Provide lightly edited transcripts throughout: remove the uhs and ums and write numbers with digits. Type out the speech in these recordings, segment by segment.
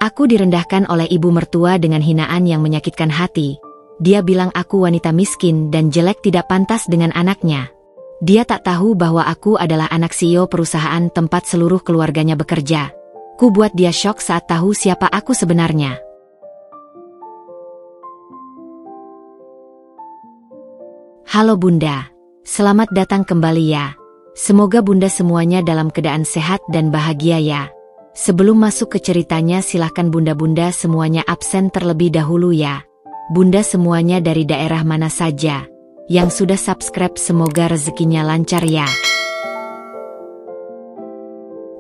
Aku direndahkan oleh ibu mertua dengan hinaan yang menyakitkan hati. Dia bilang aku wanita miskin dan jelek, tidak pantas dengan anaknya. Dia tak tahu bahwa aku adalah anak CEO perusahaan tempat seluruh keluarganya bekerja. Ku buat dia syok saat tahu siapa aku sebenarnya. Halo Bunda, selamat datang kembali ya. Semoga Bunda semuanya dalam keadaan sehat dan bahagia ya. Sebelum masuk ke ceritanya, silahkan Bunda-Bunda semuanya absen terlebih dahulu ya. Bunda semuanya dari daerah mana saja yang sudah subscribe, semoga rezekinya lancar ya.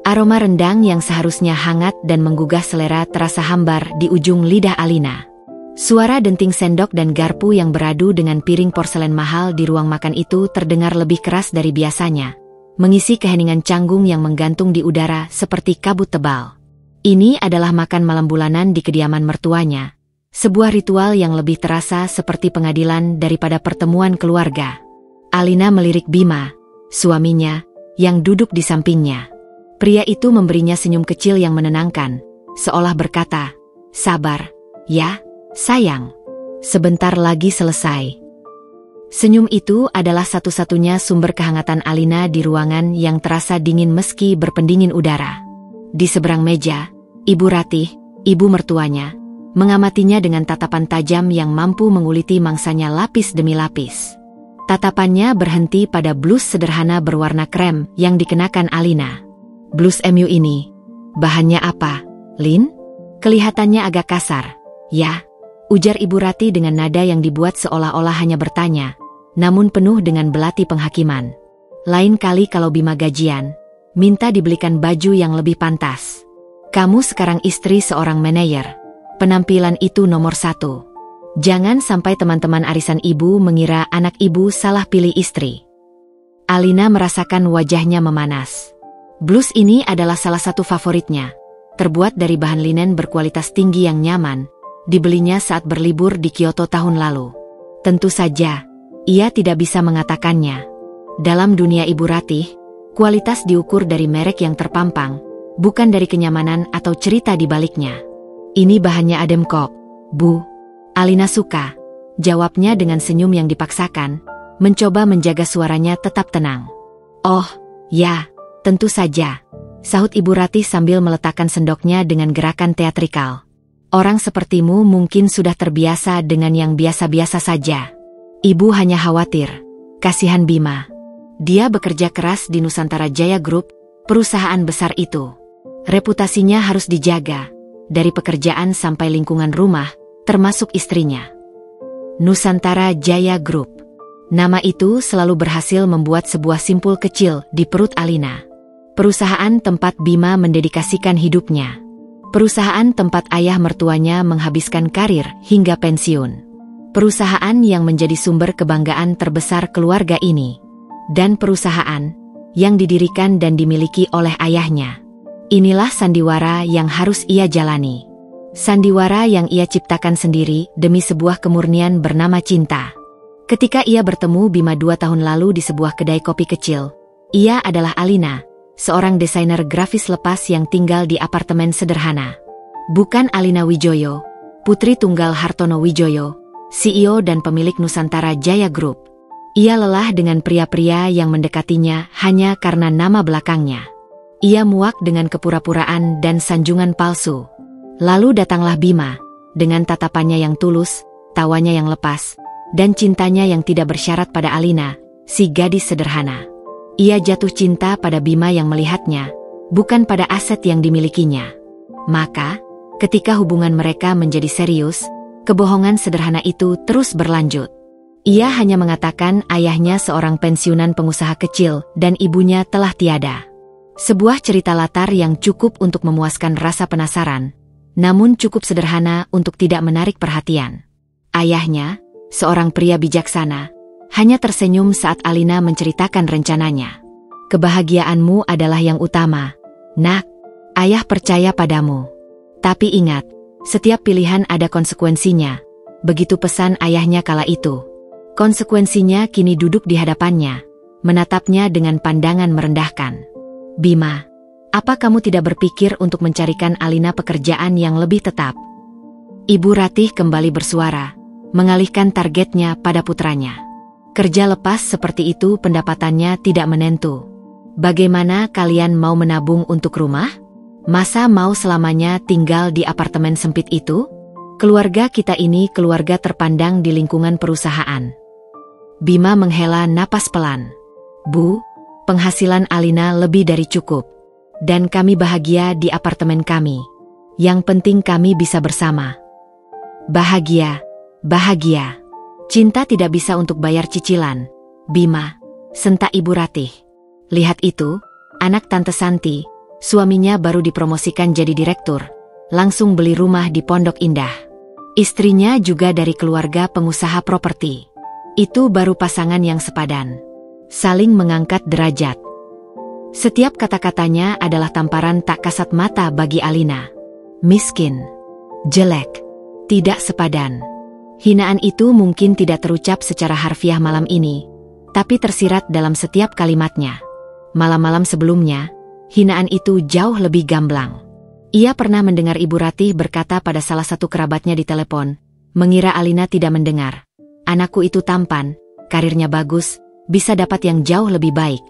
Aroma rendang yang seharusnya hangat dan menggugah selera terasa hambar di ujung lidah Alina. Suara denting sendok dan garpu yang beradu dengan piring porselen mahal di ruang makan itu terdengar lebih keras dari biasanya, mengisi keheningan canggung yang menggantung di udara seperti kabut tebal. Ini adalah makan malam bulanan di kediaman mertuanya. Sebuah ritual yang lebih terasa seperti pengadilan daripada pertemuan keluarga. Alina melirik Bima, suaminya, yang duduk di sampingnya. Pria itu memberinya senyum kecil yang menenangkan, seolah berkata, "Sabar, ya, sayang. Sebentar lagi selesai." Senyum itu adalah satu-satunya sumber kehangatan Alina di ruangan yang terasa dingin meski berpendingin udara. Di seberang meja, Ibu Ratih, ibu mertuanya, mengamatinya dengan tatapan tajam yang mampu menguliti mangsanya lapis demi lapis. Tatapannya berhenti pada blus sederhana berwarna krem yang dikenakan Alina. "Blus MU ini, bahannya apa, Lin? Kelihatannya agak kasar." "Ya," ujar Ibu Ratih dengan nada yang dibuat seolah-olah hanya bertanya, namun penuh dengan belati penghakiman. "Lain kali kalau Bima gajian, minta dibelikan baju yang lebih pantas. Kamu sekarang istri seorang manajer. Penampilan itu nomor 1. Jangan sampai teman-teman arisan ibu mengira anak ibu salah pilih istri." Alina merasakan wajahnya memanas. Blus ini adalah salah satu favoritnya. Terbuat dari bahan linen berkualitas tinggi yang nyaman. Dibelinya saat berlibur di Kyoto tahun lalu. Tentu saja, ia tidak bisa mengatakannya. Dalam dunia Ibu Ratih, kualitas diukur dari merek yang terpampang, bukan dari kenyamanan atau cerita di baliknya. "Ini bahannya adem kok, Bu." "Alina suka," jawabnya dengan senyum yang dipaksakan, mencoba menjaga suaranya tetap tenang. "Oh, ya, tentu saja," sahut Ibu Ratih sambil meletakkan sendoknya dengan gerakan teatrikal. "Orang sepertimu mungkin sudah terbiasa dengan yang biasa-biasa saja. Ibu hanya khawatir, kasihan Bima. Dia bekerja keras di Nusantara Jaya Group, perusahaan besar itu. Reputasinya harus dijaga, dari pekerjaan sampai lingkungan rumah, termasuk istrinya." Nusantara Jaya Group. Nama itu selalu berhasil membuat sebuah simpul kecil di perut Alina. Perusahaan tempat Bima mendedikasikan hidupnya. Perusahaan tempat ayah mertuanya menghabiskan karir hingga pensiun. Perusahaan yang menjadi sumber kebanggaan terbesar keluarga ini. Dan perusahaan yang didirikan dan dimiliki oleh ayahnya. Inilah sandiwara yang harus ia jalani. Sandiwara yang ia ciptakan sendiri demi sebuah kemurnian bernama cinta. Ketika ia bertemu Bima 2 tahun lalu di sebuah kedai kopi kecil, ia adalah Alina, seorang desainer grafis lepas yang tinggal di apartemen sederhana. Bukan Alina Wijoyo, putri tunggal Hartono Wijoyo, CEO dan pemilik Nusantara Jaya Group. Ia lelah dengan pria-pria yang mendekatinya hanya karena nama belakangnya. Ia muak dengan kepura-puraan dan sanjungan palsu. Lalu datanglah Bima, dengan tatapannya yang tulus, tawanya yang lepas, dan cintanya yang tidak bersyarat pada Alina, si gadis sederhana. Ia jatuh cinta pada Bima yang melihatnya, bukan pada aset yang dimilikinya. Maka, ketika hubungan mereka menjadi serius, kebohongan sederhana itu terus berlanjut. Ia hanya mengatakan ayahnya seorang pensiunan pengusaha kecil dan ibunya telah tiada. Sebuah cerita latar yang cukup untuk memuaskan rasa penasaran, namun cukup sederhana untuk tidak menarik perhatian. Ayahnya, seorang pria bijaksana, hanya tersenyum saat Alina menceritakan rencananya. "Kebahagiaanmu adalah yang utama, Nak. Ayah percaya padamu. Tapi ingat, setiap pilihan ada konsekuensinya." Begitu pesan ayahnya kala itu. Konsekuensinya kini duduk di hadapannya, menatapnya dengan pandangan merendahkan. "Bima, Apa kamu tidak berpikir untuk mencarikan Alina pekerjaan yang lebih tetap? Ibu Ratih kembali bersuara, mengalihkan targetnya pada putranya. Kerja lepas seperti itu pendapatannya tidak menentu. Bagaimana kalian mau menabung untuk rumah? Masa mau selamanya tinggal di apartemen sempit itu? Keluarga kita ini keluarga terpandang di lingkungan perusahaan. Bima menghela napas pelan. Bu, penghasilan Alina lebih dari cukup. Dan kami bahagia di apartemen kami. Yang penting kami bisa bersama. Bahagia, bahagia. Cinta tidak bisa untuk bayar cicilan. Bima, sentak Ibu Ratih. Lihat itu, anak Tante Santi, suaminya baru dipromosikan jadi direktur, langsung beli rumah di Pondok Indah. Istrinya juga dari keluarga pengusaha properti. Itu baru pasangan yang sepadan. Saling mengangkat derajat. Setiap kata-katanya adalah tamparan tak kasat mata bagi Alina. Miskin, jelek, tidak sepadan. Hinaan itu mungkin tidak terucap secara harfiah malam ini, tapi tersirat dalam setiap kalimatnya. Malam-malam sebelumnya, hinaan itu jauh lebih gamblang. Ia pernah mendengar Ibu Ratih berkata pada salah satu kerabatnya di telepon, mengira Alina tidak mendengar. Anakku itu tampan, karirnya bagus, bisa dapat yang jauh lebih baik.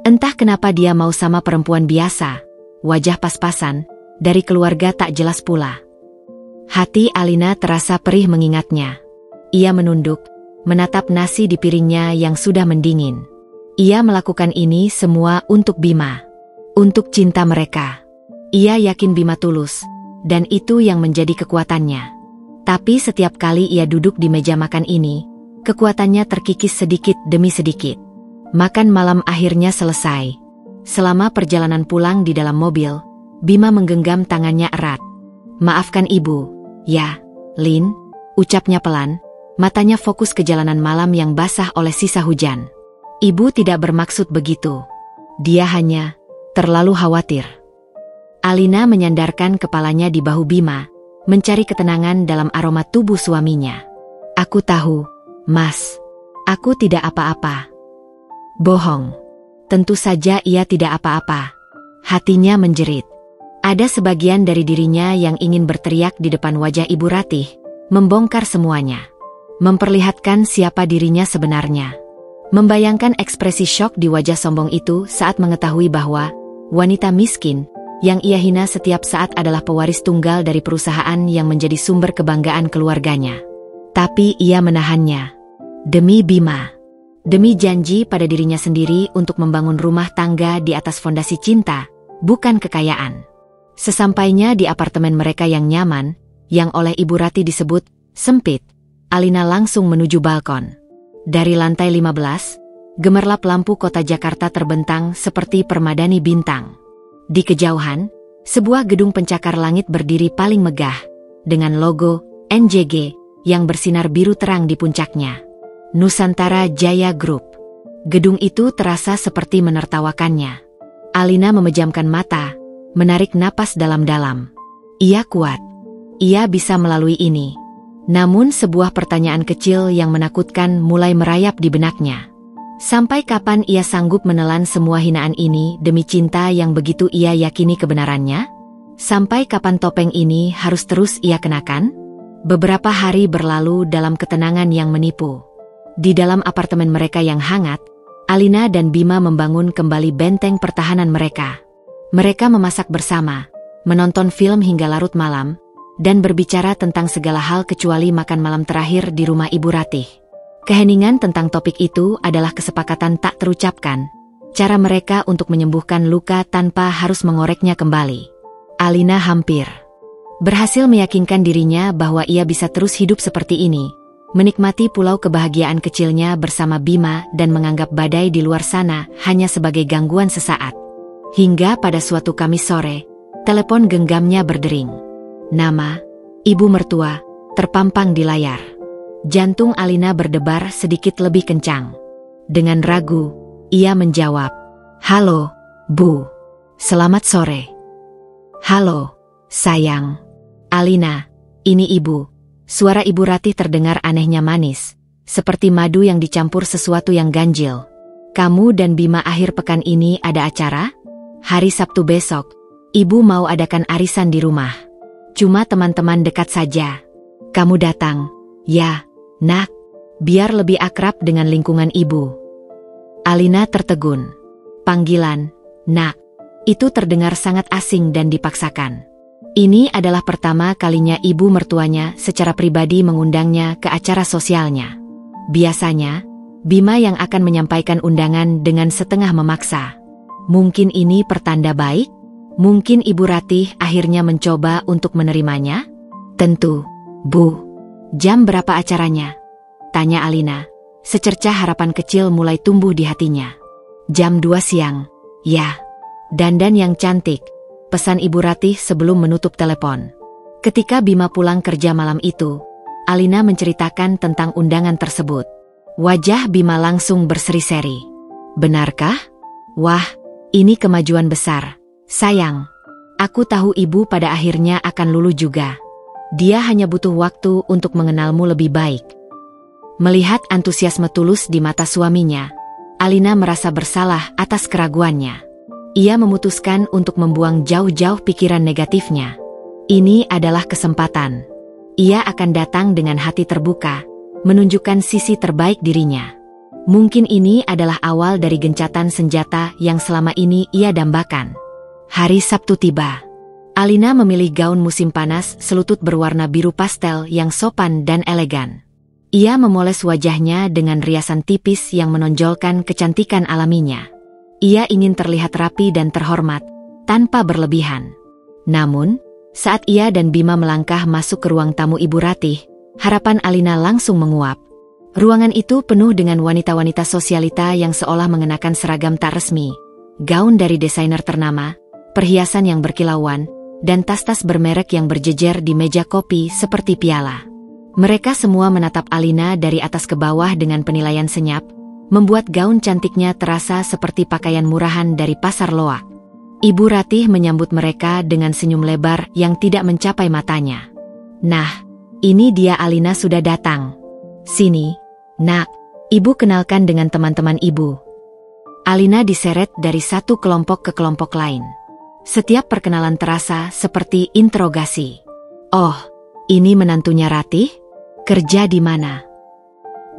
Entah kenapa dia mau sama perempuan biasa, wajah pas-pasan, dari keluarga tak jelas pula. Hati Alina terasa perih mengingatnya. Ia menunduk, menatap nasi di piringnya yang sudah mendingin. Ia melakukan ini semua untuk Bima. Untuk cinta mereka. Ia yakin Bima tulus, dan itu yang menjadi kekuatannya. Tapi setiap kali ia duduk di meja makan ini, kekuatannya terkikis sedikit demi sedikit. Makan malam akhirnya selesai. Selama perjalanan pulang di dalam mobil, Bima menggenggam tangannya erat. Maafkan ibu, ya, Lin, ucapnya pelan, matanya fokus ke jalanan malam yang basah oleh sisa hujan. Ibu tidak bermaksud begitu. Dia hanya terlalu khawatir. Alina menyandarkan kepalanya di bahu Bima, mencari ketenangan dalam aroma tubuh suaminya. Aku tahu, Mas. Aku tidak apa-apa. Bohong. Tentu saja ia tidak apa-apa. Hatinya menjerit. Ada sebagian dari dirinya yang ingin berteriak di depan wajah Ibu Ratih, membongkar semuanya. Memperlihatkan siapa dirinya sebenarnya. Membayangkan ekspresi syok di wajah sombong itu saat mengetahui bahwa wanita miskin yang ia hina setiap saat adalah pewaris tunggal dari perusahaan yang menjadi sumber kebanggaan keluarganya. Tapi ia menahannya. Demi Bima. Demi janji pada dirinya sendiri untuk membangun rumah tangga di atas fondasi cinta, bukan kekayaan. Sesampainya di apartemen mereka yang nyaman, yang oleh Ibu Ratih disebut sempit, Alina langsung menuju balkon. Dari lantai 15, gemerlap lampu kota Jakarta terbentang seperti permadani bintang. Di kejauhan, sebuah gedung pencakar langit berdiri paling megah, dengan logo NJG yang bersinar biru terang di puncaknya. Nusantara Jaya Group. Gedung itu terasa seperti menertawakannya. Alina memejamkan mata, menarik napas dalam-dalam. Ia kuat. Ia bisa melalui ini. Namun sebuah pertanyaan kecil yang menakutkan mulai merayap di benaknya. Sampai kapan ia sanggup menelan semua hinaan ini demi cinta yang begitu ia yakini kebenarannya? Sampai kapan topeng ini harus terus ia kenakan? Beberapa hari berlalu dalam ketenangan yang menipu. Di dalam apartemen mereka yang hangat, Alina dan Bima membangun kembali benteng pertahanan mereka. Mereka memasak bersama, menonton film hingga larut malam, dan berbicara tentang segala hal kecuali makan malam terakhir di rumah Ibu Ratih. Keheningan tentang topik itu adalah kesepakatan tak terucapkan, cara mereka untuk menyembuhkan luka tanpa harus mengoreknya kembali. Alina hampir berhasil meyakinkan dirinya bahwa ia bisa terus hidup seperti ini, menikmati pulau kebahagiaan kecilnya bersama Bima dan menganggap badai di luar sana hanya sebagai gangguan sesaat. Hingga pada suatu Kamis sore, telepon genggamnya berdering. Nama, ibu mertua, terpampang di layar. Jantung Alina berdebar sedikit lebih kencang. Dengan ragu, ia menjawab, "Halo, Bu. Selamat sore." "Halo, sayang." "Alina, ini ibu." Suara Ibu Ratih terdengar anehnya manis, seperti madu yang dicampur sesuatu yang ganjil. "Kamu dan Bima akhir pekan ini ada acara?" Hari Sabtu besok, ibu mau adakan arisan di rumah. Cuma teman-teman dekat saja. Kamu datang, ya, nak, biar lebih akrab dengan lingkungan ibu. Alina tertegun. Panggilan, nak, itu terdengar sangat asing dan dipaksakan. Ini adalah pertama kalinya ibu mertuanya secara pribadi mengundangnya ke acara sosialnya. Biasanya, Bima yang akan menyampaikan undangan dengan setengah memaksa. Mungkin ini pertanda baik? Mungkin Ibu Ratih akhirnya mencoba untuk menerimanya? Tentu, Bu. Jam berapa acaranya? Tanya Alina. Secercah harapan kecil mulai tumbuh di hatinya. Jam 2 siang. Ya. Dandan yang cantik. Pesan Ibu Ratih sebelum menutup telepon. Ketika Bima pulang kerja malam itu, Alina menceritakan tentang undangan tersebut. Wajah Bima langsung berseri-seri. Benarkah? Wah, ini kemajuan besar. Sayang, aku tahu ibu pada akhirnya akan luluh juga. Dia hanya butuh waktu untuk mengenalmu lebih baik. Melihat antusiasme tulus di mata suaminya, Alina merasa bersalah atas keraguannya. Ia memutuskan untuk membuang jauh-jauh pikiran negatifnya. Ini adalah kesempatan. Ia akan datang dengan hati terbuka, menunjukkan sisi terbaik dirinya. Mungkin ini adalah awal dari gencatan senjata yang selama ini ia dambakan. Hari Sabtu tiba. Alina memilih gaun musim panas selutut berwarna biru pastel yang sopan dan elegan. Ia memoles wajahnya dengan riasan tipis yang menonjolkan kecantikan alaminya. Ia ingin terlihat rapi dan terhormat, tanpa berlebihan. Namun, saat ia dan Bima melangkah masuk ke ruang tamu Ibu Ratih, harapan Alina langsung menguap. Ruangan itu penuh dengan wanita-wanita sosialita yang seolah mengenakan seragam tak resmi, gaun dari desainer ternama, perhiasan yang berkilauan, dan tas-tas bermerek yang berjejer di meja kopi seperti piala. Mereka semua menatap Alina dari atas ke bawah dengan penilaian senyap, membuat gaun cantiknya terasa seperti pakaian murahan dari pasar loak. Ibu Ratih menyambut mereka dengan senyum lebar yang tidak mencapai matanya. Nah, ini dia Alina sudah datang. Sini, nak, ibu kenalkan dengan teman-teman ibu. Alina diseret dari satu kelompok ke kelompok lain. Setiap perkenalan terasa seperti interogasi. Oh, ini menantunya Ratih? Kerja di mana?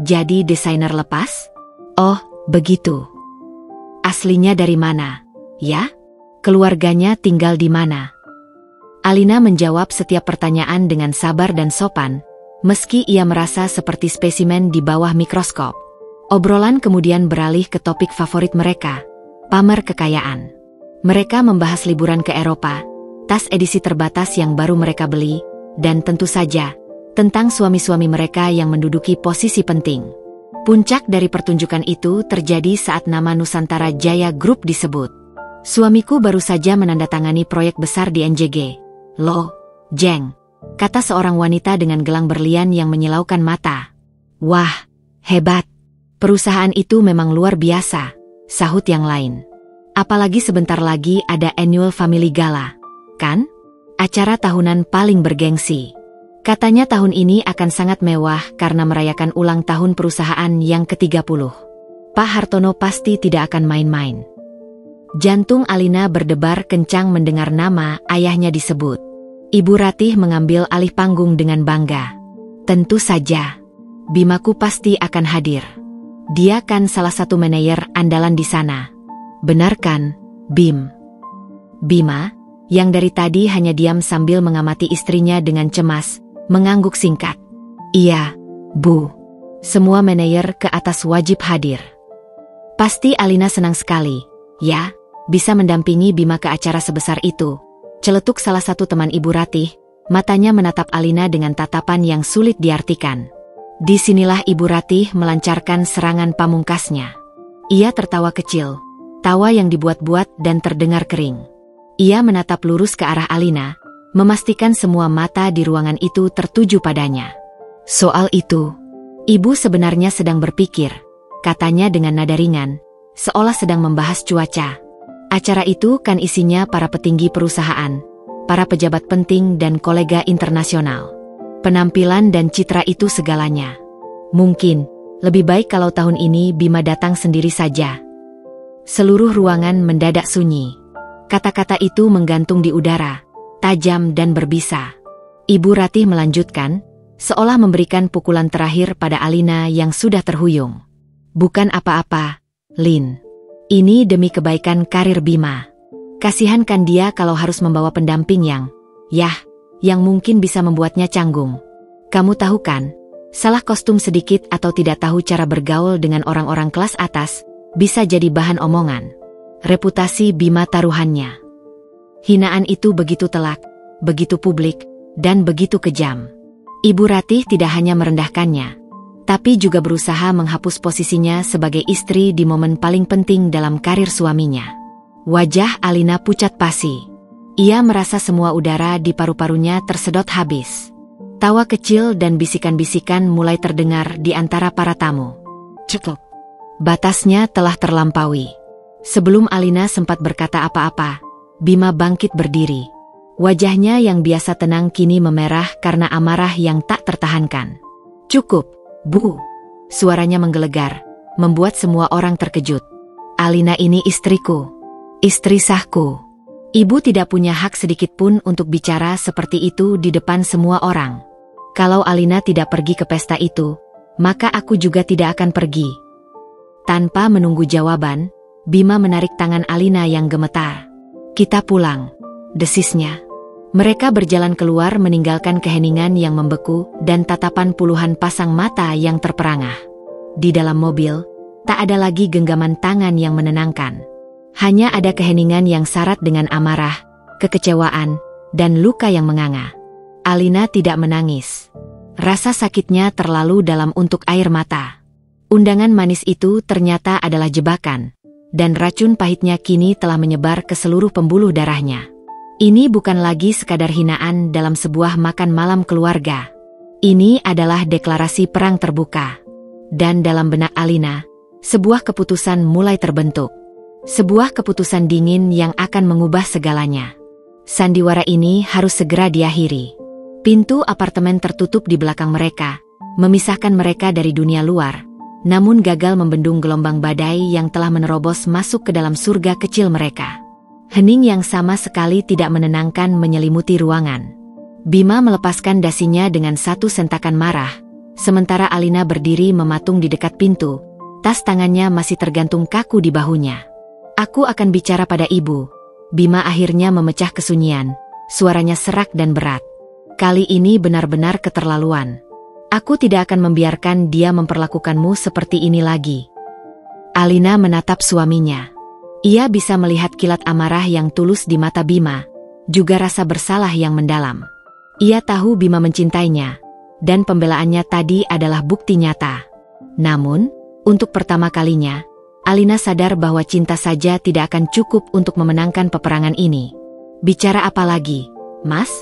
Jadi desainer lepas? Oh, begitu. Aslinya dari mana? Ya? Keluarganya tinggal di mana? Alina menjawab setiap pertanyaan dengan sabar dan sopan, meski ia merasa seperti spesimen di bawah mikroskop. Obrolan kemudian beralih ke topik favorit mereka, pamer kekayaan. Mereka membahas liburan ke Eropa, tas edisi terbatas yang baru mereka beli, dan tentu saja, tentang suami-suami mereka yang menduduki posisi penting. Puncak dari pertunjukan itu terjadi saat nama Nusantara Jaya Group disebut. Suamiku baru saja menandatangani proyek besar di NJG. Loh, Jeng, kata seorang wanita dengan gelang berlian yang menyilaukan mata. Wah, hebat. Perusahaan itu memang luar biasa, sahut yang lain. Apalagi sebentar lagi ada Annual Family Gala, kan? Acara tahunan paling bergengsi. Katanya tahun ini akan sangat mewah karena merayakan ulang tahun perusahaan yang ke-30. Pak Hartono pasti tidak akan main-main. Jantung Alina berdebar kencang mendengar nama ayahnya disebut. Ibu Ratih mengambil alih panggung dengan bangga. Tentu saja, Bimaku pasti akan hadir. Dia kan salah satu manajer andalan di sana. Benar kan, Bim? Bima, yang dari tadi hanya diam sambil mengamati istrinya dengan cemas, mengangguk singkat. Iya, Bu. Semua manajer ke atas wajib hadir. Pasti Alina senang sekali, ya, bisa mendampingi Bima ke acara sebesar itu. Celetuk salah satu teman Ibu Ratih, matanya menatap Alina dengan tatapan yang sulit diartikan. Disinilah Ibu Ratih melancarkan serangan pamungkasnya. Ia tertawa kecil, tawa yang dibuat-buat dan terdengar kering. Ia menatap lurus ke arah Alina, memastikan semua mata di ruangan itu tertuju padanya. Soal itu, ibu sebenarnya sedang berpikir, katanya dengan nada ringan, seolah sedang membahas cuaca. Acara itu kan isinya para petinggi perusahaan, para pejabat penting dan kolega internasional. Penampilan dan citra itu segalanya. Mungkin, lebih baik kalau tahun ini Bima datang sendiri saja. Seluruh ruangan mendadak sunyi. Kata-kata itu menggantung di udara, tajam dan berbisa. Ibu Ratih melanjutkan, seolah memberikan pukulan terakhir pada Alina yang sudah terhuyung. Bukan apa-apa, Lin. Ini demi kebaikan karir Bima. Kasihankan dia kalau harus membawa pendamping yang mungkin bisa membuatnya canggung. Kamu tahu kan, salah kostum sedikit atau tidak tahu cara bergaul dengan orang-orang kelas atas, bisa jadi bahan omongan. Reputasi Bima taruhannya. Hinaan itu begitu telak, begitu publik, dan begitu kejam. Ibu Ratih tidak hanya merendahkannya, tapi juga berusaha menghapus posisinya sebagai istri di momen paling penting dalam karir suaminya. Wajah Alina pucat pasi. Ia merasa semua udara di paru-parunya tersedot habis. Tawa kecil dan bisikan-bisikan mulai terdengar di antara para tamu. Cukup. Batasnya telah terlampaui. Sebelum Alina sempat berkata apa-apa, Bima bangkit berdiri. Wajahnya yang biasa tenang kini memerah karena amarah yang tak tertahankan. Cukup, Bu. Suaranya menggelegar, membuat semua orang terkejut. Alina ini istriku. Istri sahku. Ibu tidak punya hak sedikit pun untuk bicara seperti itu di depan semua orang. Kalau Alina tidak pergi ke pesta itu, maka aku juga tidak akan pergi. Tanpa menunggu jawaban, Bima menarik tangan Alina yang gemetar. Kita pulang, desisnya. Mereka berjalan keluar meninggalkan keheningan yang membeku dan tatapan puluhan pasang mata yang terperangah. Di dalam mobil, tak ada lagi genggaman tangan yang menenangkan. Hanya ada keheningan yang syarat dengan amarah, kekecewaan, dan luka yang menganga. Alina tidak menangis. Rasa sakitnya terlalu dalam untuk air mata. Undangan manis itu ternyata adalah jebakan, dan racun pahitnya kini telah menyebar ke seluruh pembuluh darahnya. Ini bukan lagi sekadar hinaan dalam sebuah makan malam keluarga. Ini adalah deklarasi perang terbuka. Dan dalam benak Alina, sebuah keputusan mulai terbentuk. Sebuah keputusan dingin yang akan mengubah segalanya. Sandiwara ini harus segera diakhiri. Pintu apartemen tertutup di belakang mereka, memisahkan mereka dari dunia luar, namun gagal membendung gelombang badai yang telah menerobos masuk ke dalam surga kecil mereka. Hening yang sama sekali tidak menenangkan menyelimuti ruangan. Bima melepaskan dasinya dengan satu sentakan marah, sementara Alina berdiri mematung di dekat pintu, tas tangannya masih tergantung kaku di bahunya. Aku akan bicara pada ibu. Bima akhirnya memecah kesunyian, suaranya serak dan berat. Kali ini benar-benar keterlaluan. Aku tidak akan membiarkan dia memperlakukanmu seperti ini lagi. Alina menatap suaminya. Ia bisa melihat kilat amarah yang tulus di mata Bima, juga rasa bersalah yang mendalam. Ia tahu Bima mencintainya, dan pembelaannya tadi adalah bukti nyata. Namun, untuk pertama kalinya, Alina sadar bahwa cinta saja tidak akan cukup untuk memenangkan peperangan ini. Bicara apa lagi, Mas?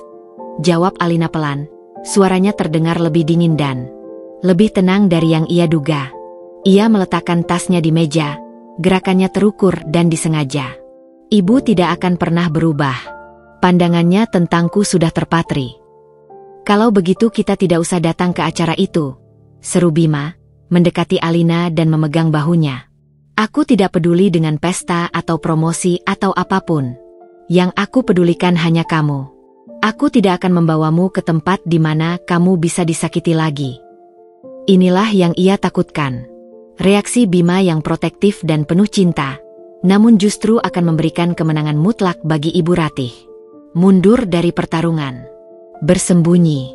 Jawab Alina pelan. Suaranya terdengar lebih dingin dan lebih tenang dari yang ia duga. Ia meletakkan tasnya di meja, gerakannya terukur dan disengaja. Ibu tidak akan pernah berubah. Pandangannya tentangku sudah terpatri. Kalau begitu kita tidak usah datang ke acara itu, seru Bima, mendekati Alina dan memegang bahunya. Aku tidak peduli dengan pesta atau promosi atau apapun. Yang aku pedulikan hanya kamu. Aku tidak akan membawamu ke tempat di mana kamu bisa disakiti lagi. Inilah yang ia takutkan. Reaksi Bima yang protektif dan penuh cinta, namun justru akan memberikan kemenangan mutlak bagi Ibu Ratih. Mundur dari pertarungan. Bersembunyi.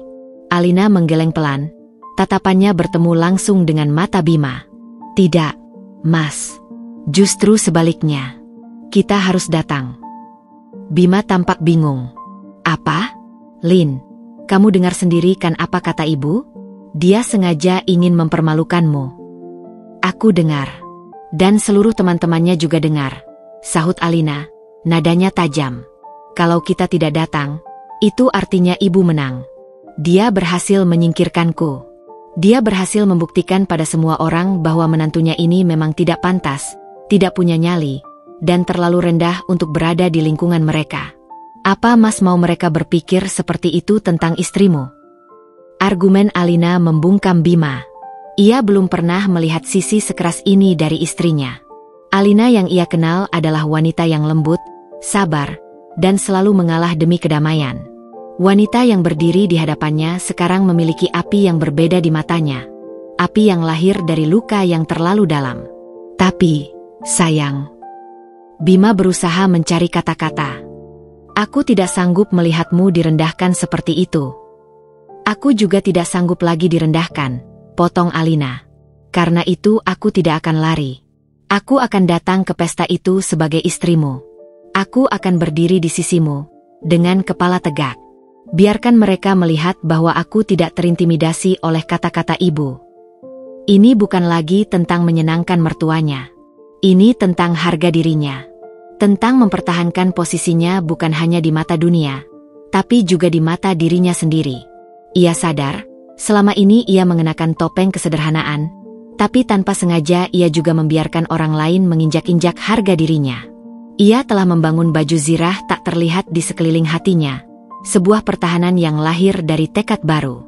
Alina menggeleng pelan, tatapannya bertemu langsung dengan mata Bima. Tidak, Mas. Justru sebaliknya. Kita harus datang. Bima tampak bingung. Apa? Lin, kamu dengar sendiri kan apa kata ibu? Dia sengaja ingin mempermalukanmu. Aku dengar. Dan seluruh teman-temannya juga dengar. Sahut Alina, nadanya tajam. Kalau kita tidak datang, itu artinya ibu menang. Dia berhasil menyingkirkanku. Dia berhasil membuktikan pada semua orang bahwa menantunya ini memang tidak pantas, tidak punya nyali, dan terlalu rendah untuk berada di lingkungan mereka. Apa Mas mau mereka berpikir seperti itu tentang istrimu? Argumen Alina membungkam Bima. Ia belum pernah melihat sisi sekeras ini dari istrinya. Alina yang ia kenal adalah wanita yang lembut, sabar, dan selalu mengalah demi kedamaian. Wanita yang berdiri di hadapannya sekarang memiliki api yang berbeda di matanya. Api yang lahir dari luka yang terlalu dalam. Tapi, sayang. Bima berusaha mencari kata-kata. Aku tidak sanggup melihatmu direndahkan seperti itu. Aku juga tidak sanggup lagi direndahkan, potong Alina. Karena itu aku tidak akan lari. Aku akan datang ke pesta itu sebagai istrimu. Aku akan berdiri di sisimu, dengan kepala tegak. Biarkan mereka melihat bahwa aku tidak terintimidasi oleh kata-kata ibu. Ini bukan lagi tentang menyenangkan mertuanya. Ini tentang harga dirinya. Tentang mempertahankan posisinya bukan hanya di mata dunia, tapi juga di mata dirinya sendiri. Ia sadar, selama ini ia mengenakan topeng kesederhanaan, tapi tanpa sengaja ia juga membiarkan orang lain menginjak-injak harga dirinya. Ia telah membangun baju zirah tak terlihat di sekeliling hatinya, sebuah pertahanan yang lahir dari tekad baru.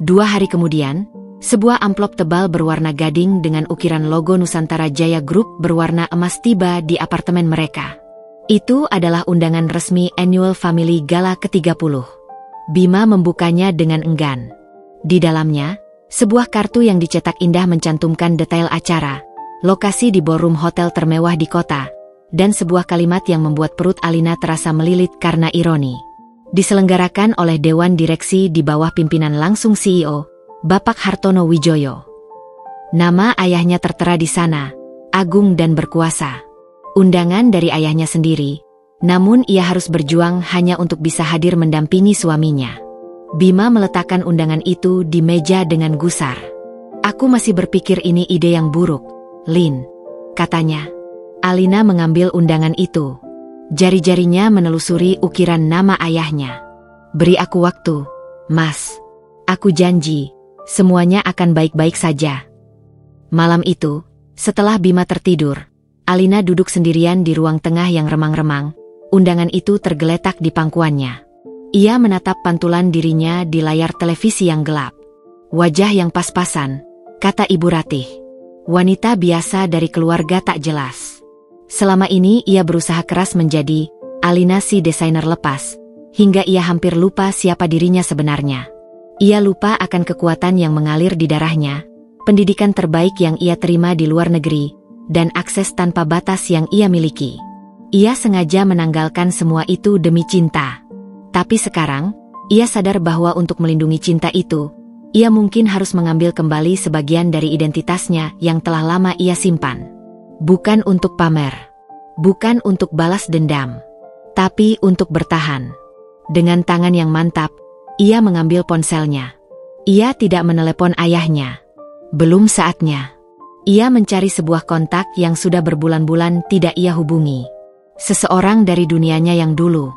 2 hari kemudian, sebuah amplop tebal berwarna gading dengan ukiran logo Nusantara Jaya Group berwarna emas tiba di apartemen mereka. Itu adalah undangan resmi Annual Family Gala ke-30. Bima membukanya dengan enggan. Di dalamnya, sebuah kartu yang dicetak indah mencantumkan detail acara, lokasi di ballroom hotel termewah di kota, dan sebuah kalimat yang membuat perut Alina terasa melilit karena ironi. Diselenggarakan oleh Dewan Direksi di bawah pimpinan langsung CEO, Bapak Hartono Wijaya. Nama ayahnya tertera di sana, agung dan berkuasa. Undangan dari ayahnya sendiri, namun ia harus berjuang hanya untuk bisa hadir mendampingi suaminya. Bima meletakkan undangan itu di meja dengan gusar. Aku masih berpikir ini ide yang buruk, Lin, katanya. Alina mengambil undangan itu. Jari-jarinya menelusuri ukiran nama ayahnya. Beri aku waktu, Mas. Aku janji, semuanya akan baik-baik saja. Malam itu, setelah Bima tertidur, Alina duduk sendirian di ruang tengah yang remang-remang. Undangan itu tergeletak di pangkuannya. Ia menatap pantulan dirinya di layar televisi yang gelap. Wajah yang pas-pasan, kata Ibu Ratih. Wanita biasa dari keluarga tak jelas. Selama ini ia berusaha keras menjadi Alina si desainer lepas, hingga ia hampir lupa siapa dirinya sebenarnya. Ia lupa akan kekuatan yang mengalir di darahnya, pendidikan terbaik yang ia terima di luar negeri, dan akses tanpa batas yang ia miliki. Ia sengaja menanggalkan semua itu demi cinta. Tapi sekarang, ia sadar bahwa untuk melindungi cinta itu, ia mungkin harus mengambil kembali sebagian dari identitasnya yang telah lama ia simpan. Bukan untuk pamer, bukan untuk balas dendam, tapi untuk bertahan. Dengan tangan yang mantap, ia mengambil ponselnya. Ia tidak menelepon ayahnya. Belum saatnya. Ia mencari sebuah kontak yang sudah berbulan-bulan tidak ia hubungi. Seseorang dari dunianya yang dulu.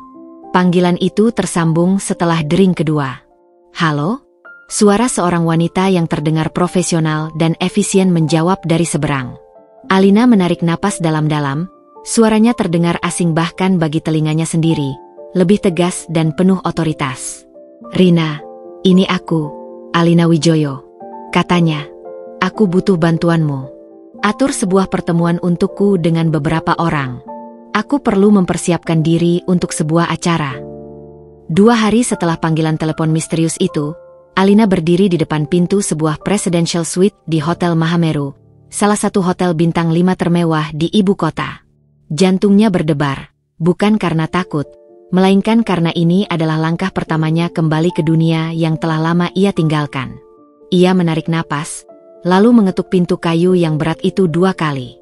Panggilan itu tersambung setelah dering kedua. Halo? Suara seorang wanita yang terdengar profesional dan efisien menjawab dari seberang. Alina menarik napas dalam-dalam, suaranya terdengar asing bahkan bagi telinganya sendiri, lebih tegas dan penuh otoritas. Rina, ini aku, Alina Wijaya, katanya. Aku butuh bantuanmu. Atur sebuah pertemuan untukku dengan beberapa orang. Aku perlu mempersiapkan diri untuk sebuah acara. 2 hari setelah panggilan telepon misterius itu, Alina berdiri di depan pintu sebuah presidential suite di Hotel Mahameru, salah satu hotel bintang 5 termewah di ibu kota. Jantungnya berdebar, bukan karena takut, melainkan karena ini adalah langkah pertamanya kembali ke dunia yang telah lama ia tinggalkan. Ia menarik napas, lalu mengetuk pintu kayu yang berat itu 2 kali.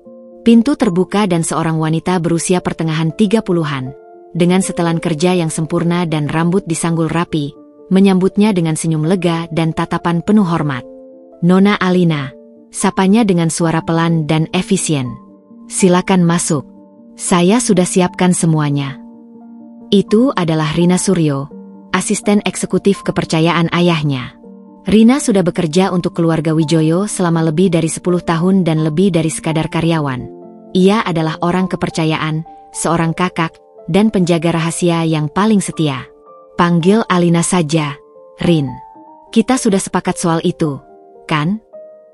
Pintu terbuka dan seorang wanita berusia pertengahan 30-an, dengan setelan kerja yang sempurna dan rambut disanggul rapi, menyambutnya dengan senyum lega dan tatapan penuh hormat. Nona Alina, sapanya dengan suara pelan dan efisien. Silakan masuk. Saya sudah siapkan semuanya. Itu adalah Rina Suryo, asisten eksekutif kepercayaan ayahnya. Rina sudah bekerja untuk keluarga Wijaya selama lebih dari 10 tahun dan lebih dari sekadar karyawan. Ia adalah orang kepercayaan, seorang kakak, dan penjaga rahasia yang paling setia. Panggil Alina saja, Rin. Kita sudah sepakat soal itu, kan?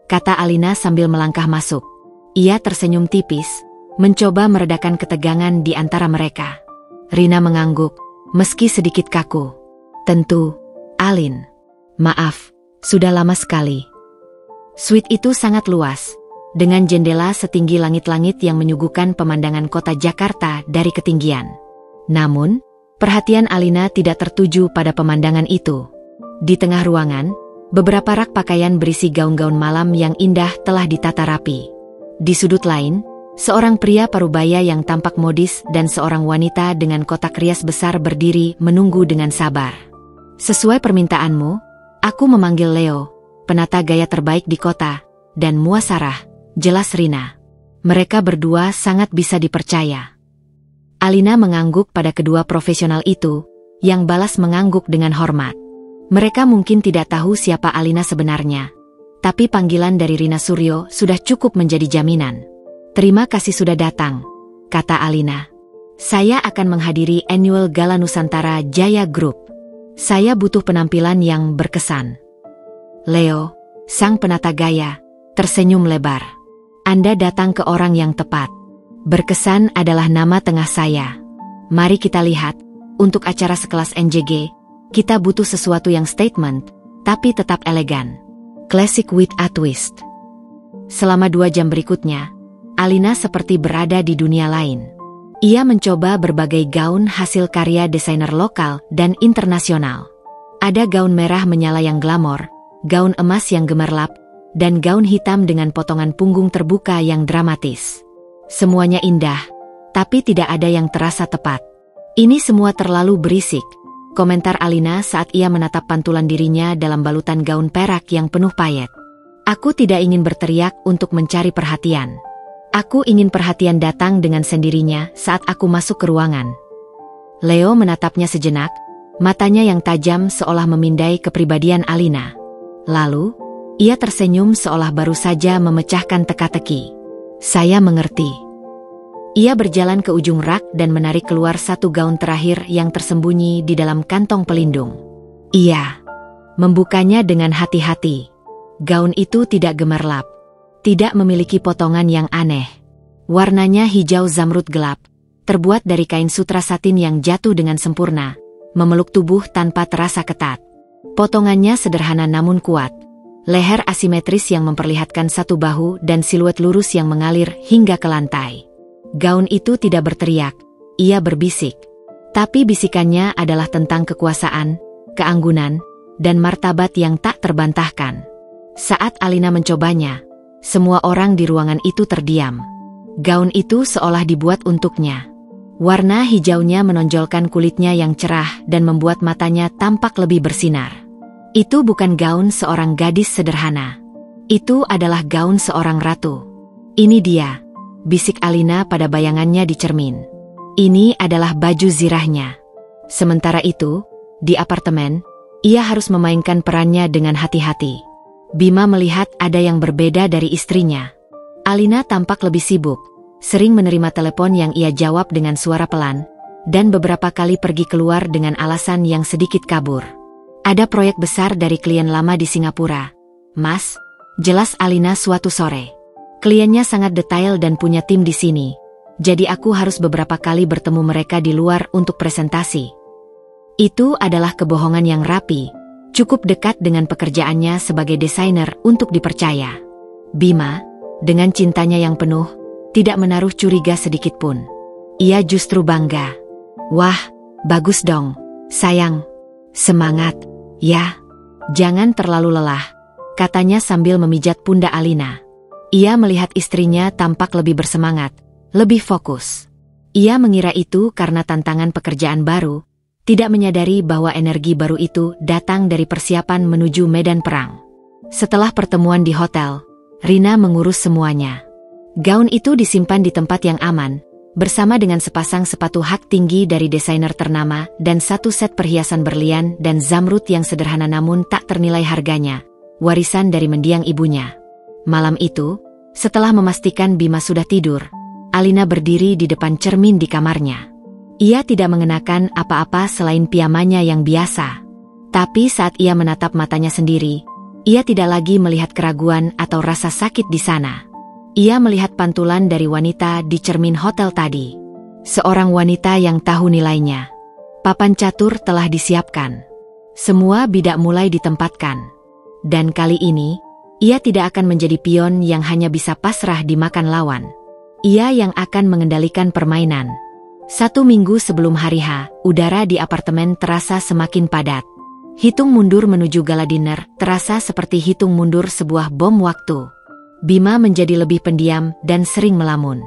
Kata Alina sambil melangkah masuk. Ia tersenyum tipis, mencoba meredakan ketegangan di antara mereka. Rina mengangguk, meski sedikit kaku. Tentu, Alin. Maaf, sudah lama sekali. Suite itu sangat luas, dengan jendela setinggi langit-langit yang menyuguhkan pemandangan kota Jakarta dari ketinggian. Namun, perhatian Alina tidak tertuju pada pemandangan itu. Di tengah ruangan, beberapa rak pakaian berisi gaun-gaun malam yang indah telah ditata rapi. Di sudut lain, seorang pria parubaya yang tampak modis dan seorang wanita dengan kotak rias besar berdiri menunggu dengan sabar. Sesuai permintaanmu, aku memanggil Leo, penata gaya terbaik di kota, dan Muasarah, jelas Rina. Mereka berdua sangat bisa dipercaya. Alina mengangguk pada kedua profesional itu, yang balas mengangguk dengan hormat. Mereka mungkin tidak tahu siapa Alina sebenarnya, tapi panggilan dari Rina Suryo sudah cukup menjadi jaminan. Terima kasih sudah datang, kata Alina. Saya akan menghadiri annual Gala Nusantara Jaya Group. Saya butuh penampilan yang berkesan. Leo, sang penata gaya, tersenyum lebar. Anda datang ke orang yang tepat. Berkesan adalah nama tengah saya. Mari kita lihat, untuk acara sekelas NJG, kita butuh sesuatu yang statement, tapi tetap elegan. Classic with a twist. Selama 2 jam berikutnya, Alina seperti berada di dunia lain. Ia mencoba berbagai gaun hasil karya desainer lokal dan internasional. Ada gaun merah menyala yang glamor, gaun emas yang gemerlap, dan gaun hitam dengan potongan punggung terbuka yang dramatis. Semuanya indah, tapi tidak ada yang terasa tepat. Ini semua terlalu berisik, komentar Alina saat ia menatap pantulan dirinya dalam balutan gaun perak yang penuh payet. Aku tidak ingin berteriak untuk mencari perhatian. Aku ingin perhatian datang dengan sendirinya saat aku masuk ke ruangan. Leo menatapnya sejenak, matanya yang tajam seolah memindai kepribadian Alina. Lalu, ia tersenyum seolah baru saja memecahkan teka-teki. Saya mengerti. Ia berjalan ke ujung rak dan menarik keluar satu gaun terakhir yang tersembunyi di dalam kantong pelindung. Ia membukanya dengan hati-hati. Gaun itu tidak gemerlap. Tidak memiliki potongan yang aneh. Warnanya hijau zamrud gelap, terbuat dari kain sutra satin yang jatuh dengan sempurna, memeluk tubuh tanpa terasa ketat. Potongannya sederhana namun kuat. Leher asimetris yang memperlihatkan satu bahu dan siluet lurus yang mengalir hingga ke lantai. Gaun itu tidak berteriak, ia berbisik. Tapi bisikannya adalah tentang kekuasaan, keanggunan, dan martabat yang tak terbantahkan. Saat Alina mencobanya, semua orang di ruangan itu terdiam. Gaun itu seolah dibuat untuknya. Warna hijaunya menonjolkan kulitnya yang cerah dan membuat matanya tampak lebih bersinar. Itu bukan gaun seorang gadis sederhana. Itu adalah gaun seorang ratu. Ini dia, bisik Alina pada bayangannya di cermin. Ini adalah baju zirahnya. Sementara itu, di apartemen, ia harus memainkan perannya dengan hati-hati. Bima melihat ada yang berbeda dari istrinya. Alina tampak lebih sibuk, sering menerima telepon yang ia jawab dengan suara pelan, dan beberapa kali pergi keluar dengan alasan yang sedikit kabur. Ada proyek besar dari klien lama di Singapura. Mas, jelas Alina suatu sore. Kliennya sangat detail dan punya tim di sini, jadi aku harus beberapa kali bertemu mereka di luar untuk presentasi. Itu adalah kebohongan yang rapi. Cukup dekat dengan pekerjaannya sebagai desainer untuk dipercaya. Bima, dengan cintanya yang penuh, tidak menaruh curiga sedikit pun. Ia justru bangga. Wah, bagus dong, sayang. Semangat, ya. Jangan terlalu lelah, katanya sambil memijat pundak Alina. Ia melihat istrinya tampak lebih bersemangat, lebih fokus. Ia mengira itu karena tantangan pekerjaan baru, tidak menyadari bahwa energi baru itu datang dari persiapan menuju medan perang. Setelah pertemuan di hotel, Rina mengurus semuanya. Gaun itu disimpan di tempat yang aman, bersama dengan sepasang sepatu hak tinggi dari desainer ternama dan satu set perhiasan berlian dan zamrud yang sederhana namun tak ternilai harganya, warisan dari mendiang ibunya. Malam itu, setelah memastikan Bima sudah tidur, Alina berdiri di depan cermin di kamarnya. Ia tidak mengenakan apa-apa selain piyamanya yang biasa. Tapi saat ia menatap matanya sendiri, ia tidak lagi melihat keraguan atau rasa sakit di sana. Ia melihat pantulan dari wanita di cermin hotel tadi. Seorang wanita yang tahu nilainya. Papan catur telah disiapkan. Semua bidak mulai ditempatkan. Dan kali ini, ia tidak akan menjadi pion yang hanya bisa pasrah dimakan lawan. Ia yang akan mengendalikan permainan. 1 minggu sebelum hari H, udara di apartemen terasa semakin padat. Hitung mundur menuju gala dinner terasa seperti hitung mundur sebuah bom waktu. Bima menjadi lebih pendiam dan sering melamun.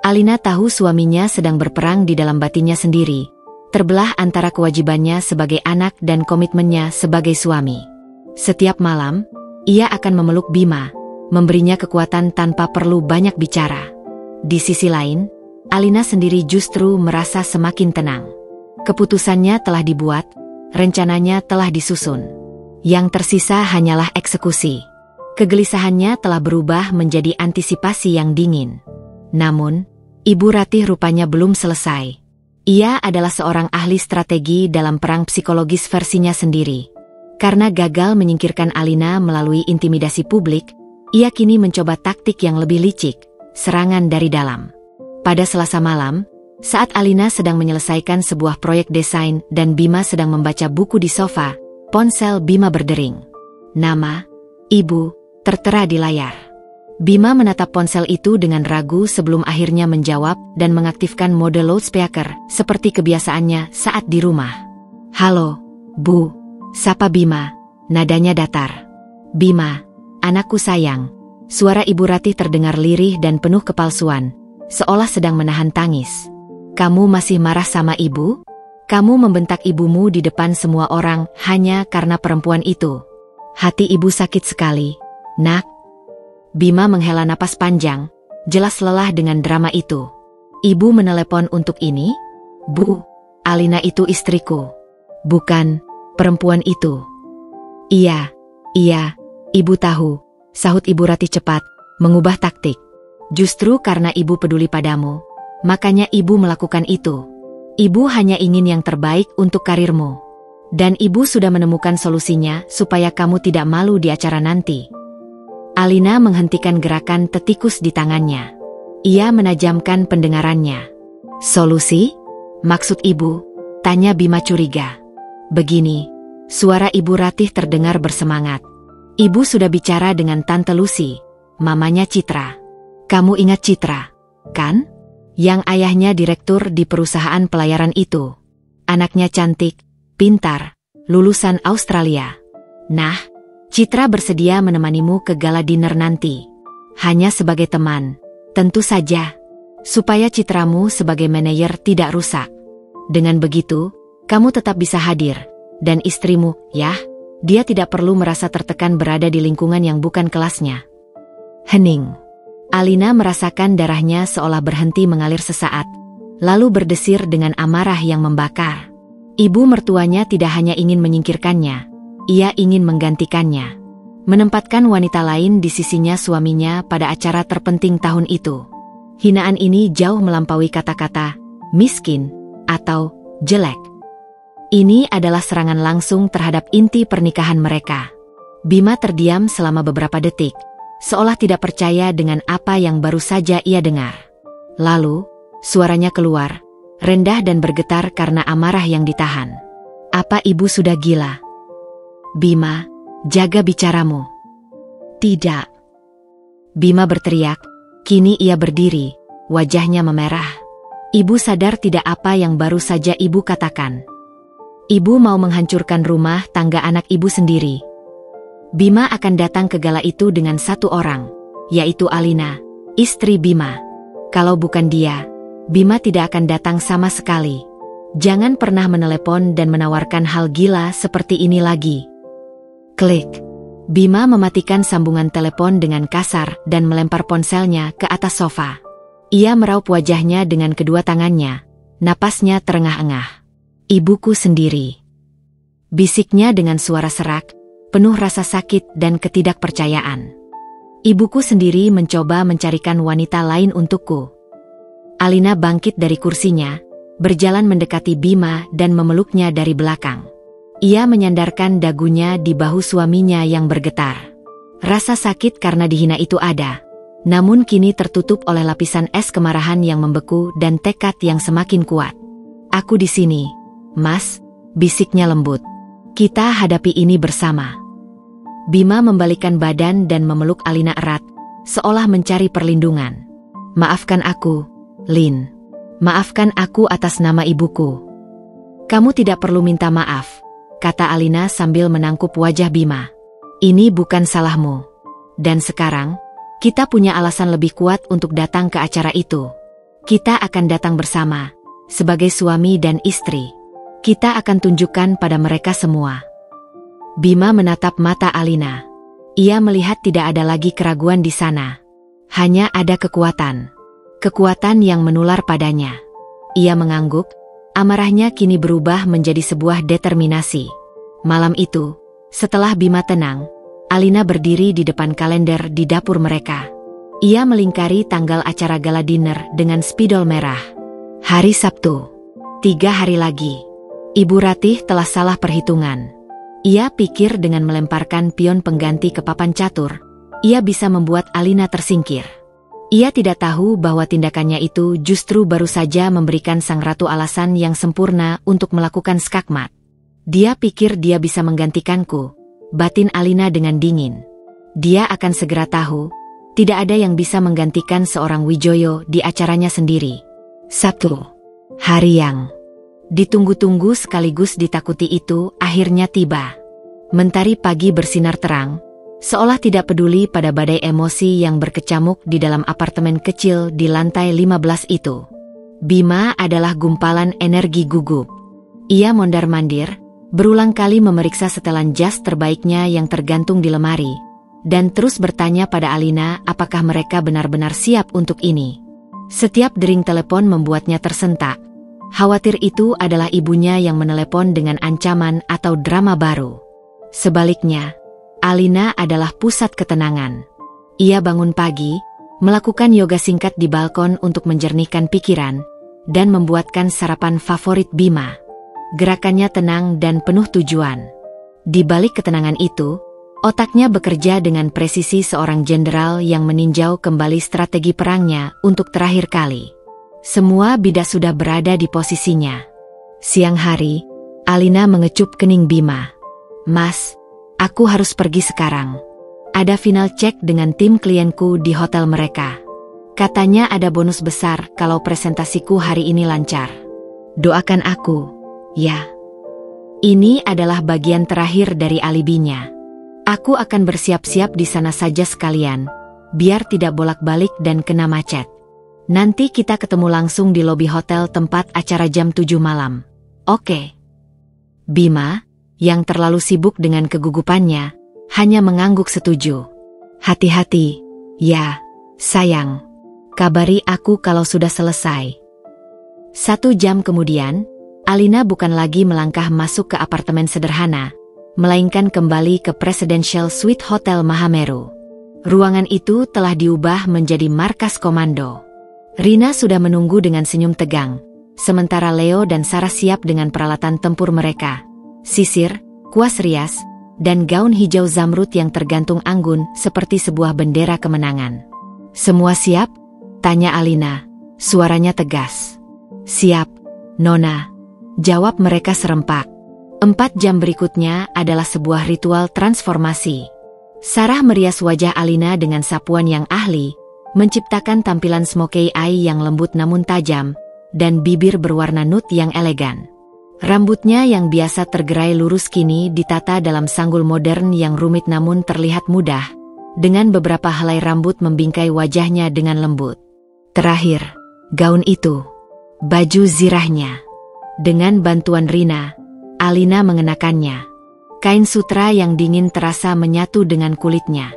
Alina tahu suaminya sedang berperang di dalam batinnya sendiri, terbelah antara kewajibannya sebagai anak dan komitmennya sebagai suami. Setiap malam, ia akan memeluk Bima, memberinya kekuatan tanpa perlu banyak bicara. Di sisi lain, Alina sendiri justru merasa semakin tenang. Keputusannya telah dibuat, rencananya telah disusun. Yang tersisa hanyalah eksekusi. Kegelisahannya telah berubah menjadi antisipasi yang dingin. Namun, Ibu Ratih rupanya belum selesai. Ia adalah seorang ahli strategi dalam perang psikologis versinya sendiri. Karena gagal menyingkirkan Alina melalui intimidasi publik, ia kini mencoba taktik yang lebih licik, serangan dari dalam. Pada Selasa malam, saat Alina sedang menyelesaikan sebuah proyek desain dan Bima sedang membaca buku di sofa, ponsel Bima berdering. Nama, Ibu, tertera di layar. Bima menatap ponsel itu dengan ragu sebelum akhirnya menjawab dan mengaktifkan mode loudspeaker seperti kebiasaannya saat di rumah. "Halo, Bu," sapa Bima, nadanya datar. "Bima, anakku sayang." Suara Ibu Ratih terdengar lirih dan penuh kepalsuan, seolah sedang menahan tangis. "Kamu masih marah sama ibu? Kamu membentak ibumu di depan semua orang hanya karena perempuan itu. Hati ibu sakit sekali, Nak." Bima menghela napas panjang, jelas lelah dengan drama itu. "Ibu menelepon untuk ini?" "Bu, Alina itu istriku." "Bukan, perempuan itu." Iya, ibu tahu," sahut Ibu Ratih cepat, mengubah taktik. "Justru karena ibu peduli padamu, makanya ibu melakukan itu. Ibu hanya ingin yang terbaik untuk karirmu. Dan ibu sudah menemukan solusinya supaya kamu tidak malu di acara nanti." Alina menghentikan gerakan tetikus di tangannya. Ia menajamkan pendengarannya. "Solusi? Maksud ibu?" tanya Bima curiga. "Begini," suara Ibu Ratih terdengar bersemangat. "Ibu sudah bicara dengan Tante Lucy, mamanya Citra. Kamu ingat Citra, kan? Yang ayahnya direktur di perusahaan pelayaran itu. Anaknya cantik, pintar, lulusan Australia. Nah, Citra bersedia menemanimu ke gala dinner nanti. Hanya sebagai teman, tentu saja. Supaya citramu sebagai manajer tidak rusak. Dengan begitu, kamu tetap bisa hadir. Dan istrimu, ya, dia tidak perlu merasa tertekan berada di lingkungan yang bukan kelasnya." Hening. Alina merasakan darahnya seolah berhenti mengalir sesaat, lalu berdesir dengan amarah yang membakar. Ibu mertuanya tidak hanya ingin menyingkirkannya, ia ingin menggantikannya. Menempatkan wanita lain di sisinya suaminya pada acara terpenting tahun itu. Hinaan ini jauh melampaui kata-kata miskin atau jelek. Ini adalah serangan langsung terhadap inti pernikahan mereka. Bima terdiam selama beberapa detik, seolah tidak percaya dengan apa yang baru saja ia dengar. Lalu, suaranya keluar, rendah dan bergetar karena amarah yang ditahan. "Apa ibu sudah gila? Bima, jaga bicaramu." "Tidak." Bima berteriak, kini ia berdiri, wajahnya memerah. "Ibu sadar tidak apa yang baru saja ibu katakan? Ibu mau menghancurkan rumah tangga anak ibu sendiri. Bima akan datang ke gala itu dengan satu orang, yaitu Alina, istri Bima. Kalau bukan dia, Bima tidak akan datang sama sekali. Jangan pernah menelepon dan menawarkan hal gila seperti ini lagi." Klik. Bima mematikan sambungan telepon dengan kasar dan melempar ponselnya ke atas sofa. Ia meraup wajahnya dengan kedua tangannya, napasnya terengah-engah. "Ibuku sendiri," bisiknya dengan suara serak, penuh rasa sakit dan ketidakpercayaan. "Ibuku sendiri mencoba mencarikan wanita lain untukku." Alina bangkit dari kursinya, berjalan mendekati Bima dan memeluknya dari belakang. Ia menyandarkan dagunya di bahu suaminya yang bergetar. Rasa sakit karena dihina itu ada, namun kini tertutup oleh lapisan es kemarahan yang membeku dan tekad yang semakin kuat. "Aku di sini, Mas," bisiknya lembut. "Kita hadapi ini bersama." Bima membalikkan badan dan memeluk Alina erat, seolah mencari perlindungan. "Maafkan aku, Lin. Maafkan aku atas nama ibuku." "Kamu tidak perlu minta maaf," kata Alina sambil menangkup wajah Bima. "Ini bukan salahmu. Dan sekarang, kita punya alasan lebih kuat untuk datang ke acara itu. Kita akan datang bersama, sebagai suami dan istri. Kita akan tunjukkan pada mereka semua." Bima menatap mata Alina. Ia melihat tidak ada lagi keraguan di sana. Hanya ada kekuatan. Kekuatan yang menular padanya. Ia mengangguk, amarahnya kini berubah menjadi sebuah determinasi. Malam itu, setelah Bima tenang, Alina berdiri di depan kalender di dapur mereka. Ia melingkari tanggal acara gala dinner dengan spidol merah. Hari Sabtu. 3 hari lagi. Ibu Ratih telah salah perhitungan. Ia pikir dengan melemparkan pion pengganti ke papan catur, ia bisa membuat Alina tersingkir. Ia tidak tahu bahwa tindakannya itu justru baru saja memberikan sang ratu alasan yang sempurna untuk melakukan skakmat. "Dia pikir dia bisa menggantikanku," batin Alina dengan dingin. Dia akan segera tahu, tidak ada yang bisa menggantikan seorang Wijoyo di acaranya sendiri. Sabtu. Hari yang ditunggu-tunggu sekaligus ditakuti itu akhirnya tiba. Mentari pagi bersinar terang, seolah tidak peduli pada badai emosi yang berkecamuk di dalam apartemen kecil di lantai 15 itu. Bima adalah gumpalan energi gugup. Ia mondar-mandir, berulang kali memeriksa setelan jas terbaiknya yang tergantung di lemari, dan terus bertanya pada Alina apakah mereka benar-benar siap untuk ini. Setiap dering telepon membuatnya tersentak. Khawatir itu adalah ibunya yang menelepon dengan ancaman atau drama baru. Sebaliknya, Alina adalah pusat ketenangan. Ia bangun pagi, melakukan yoga singkat di balkon untuk menjernihkan pikiran, dan membuatkan sarapan favorit Bima. Gerakannya tenang dan penuh tujuan. Di balik ketenangan itu, otaknya bekerja dengan presisi seorang jenderal yang meninjau kembali strategi perangnya untuk terakhir kali. Semua bidak sudah berada di posisinya. Siang hari, Alina mengecup kening Bima. "Mas, aku harus pergi sekarang. Ada final cek dengan tim klienku di hotel mereka. Katanya ada bonus besar kalau presentasiku hari ini lancar. Doakan aku, ya." Ini adalah bagian terakhir dari alibinya. "Aku akan bersiap-siap di sana saja sekalian, biar tidak bolak-balik dan kena macet. Nanti kita ketemu langsung di lobi hotel tempat acara jam 7 malam. Oke?" Bima, yang terlalu sibuk dengan kegugupannya, hanya mengangguk setuju. "Hati-hati, ya, sayang. Kabari aku kalau sudah selesai." 1 jam kemudian, Alina bukan lagi melangkah masuk ke apartemen sederhana, melainkan kembali ke Presidential Suite Hotel Mahameru. Ruangan itu telah diubah menjadi markas komando. Rina sudah menunggu dengan senyum tegang, sementara Leo dan Sarah siap dengan peralatan tempur mereka. Sisir, kuas rias, dan gaun hijau zamrud yang tergantung anggun seperti sebuah bendera kemenangan. "Semua siap?" tanya Alina, suaranya tegas. "Siap, Nona," jawab mereka serempak. 4 jam berikutnya adalah sebuah ritual transformasi. Sarah merias wajah Alina dengan sapuan yang ahli, menciptakan tampilan smoky eye yang lembut namun tajam, dan bibir berwarna nude yang elegan. Rambutnya yang biasa tergerai lurus kini ditata dalam sanggul modern yang rumit namun terlihat mudah, dengan beberapa helai rambut membingkai wajahnya dengan lembut. Terakhir, gaun itu, baju zirahnya. Dengan bantuan Rina, Alina mengenakannya. Kain sutra yang dingin terasa menyatu dengan kulitnya.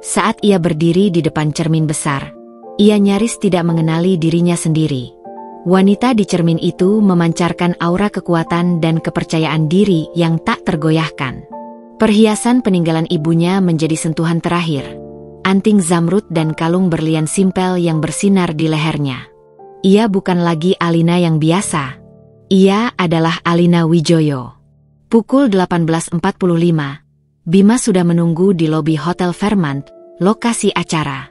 Saat ia berdiri di depan cermin besar, ia nyaris tidak mengenali dirinya sendiri. Wanita di cermin itu memancarkan aura kekuatan dan kepercayaan diri yang tak tergoyahkan. Perhiasan peninggalan ibunya menjadi sentuhan terakhir. Anting zamrud dan kalung berlian simpel yang bersinar di lehernya. Ia bukan lagi Alina yang biasa. Ia adalah Alina Wijoyo. Pukul 18.45, Bima sudah menunggu di lobi Hotel Fairmont, lokasi acara.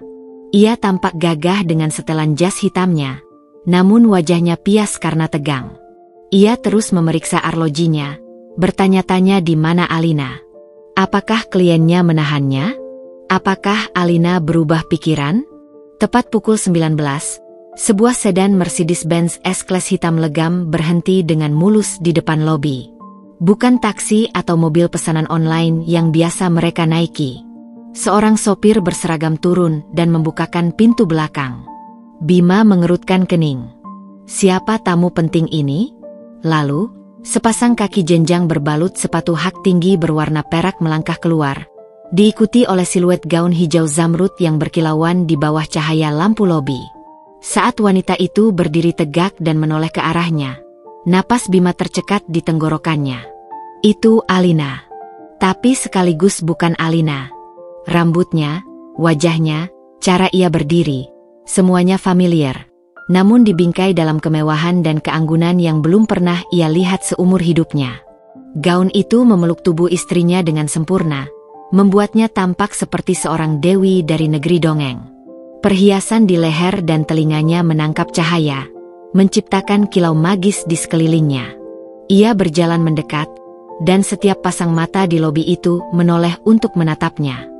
Ia tampak gagah dengan setelan jas hitamnya, namun wajahnya pias karena tegang. Ia terus memeriksa arlojinya, bertanya-tanya di mana Alina. Apakah kliennya menahannya? Apakah Alina berubah pikiran? Tepat pukul 19, sebuah sedan Mercedes-Benz S-Class hitam legam berhenti dengan mulus di depan lobi. Bukan taksi atau mobil pesanan online yang biasa mereka naiki. Seorang sopir berseragam turun dan membukakan pintu belakang. Bima mengerutkan kening. Siapa tamu penting ini? Lalu, sepasang kaki jenjang berbalut sepatu hak tinggi berwarna perak melangkah keluar, diikuti oleh siluet gaun hijau zamrud yang berkilauan di bawah cahaya lampu lobi. Saat wanita itu berdiri tegak dan menoleh ke arahnya, napas Bima tercekat di tenggorokannya. Itu Alina. Tapi sekaligus bukan Alina. Rambutnya, wajahnya, cara ia berdiri, semuanya familiar, namun dibingkai dalam kemewahan dan keanggunan yang belum pernah ia lihat seumur hidupnya. Gaun itu memeluk tubuh istrinya dengan sempurna, membuatnya tampak seperti seorang dewi dari negeri dongeng. Perhiasan di leher dan telinganya menangkap cahaya, menciptakan kilau magis di sekelilingnya. Ia berjalan mendekat, dan setiap pasang mata di lobi itu menoleh untuk menatapnya.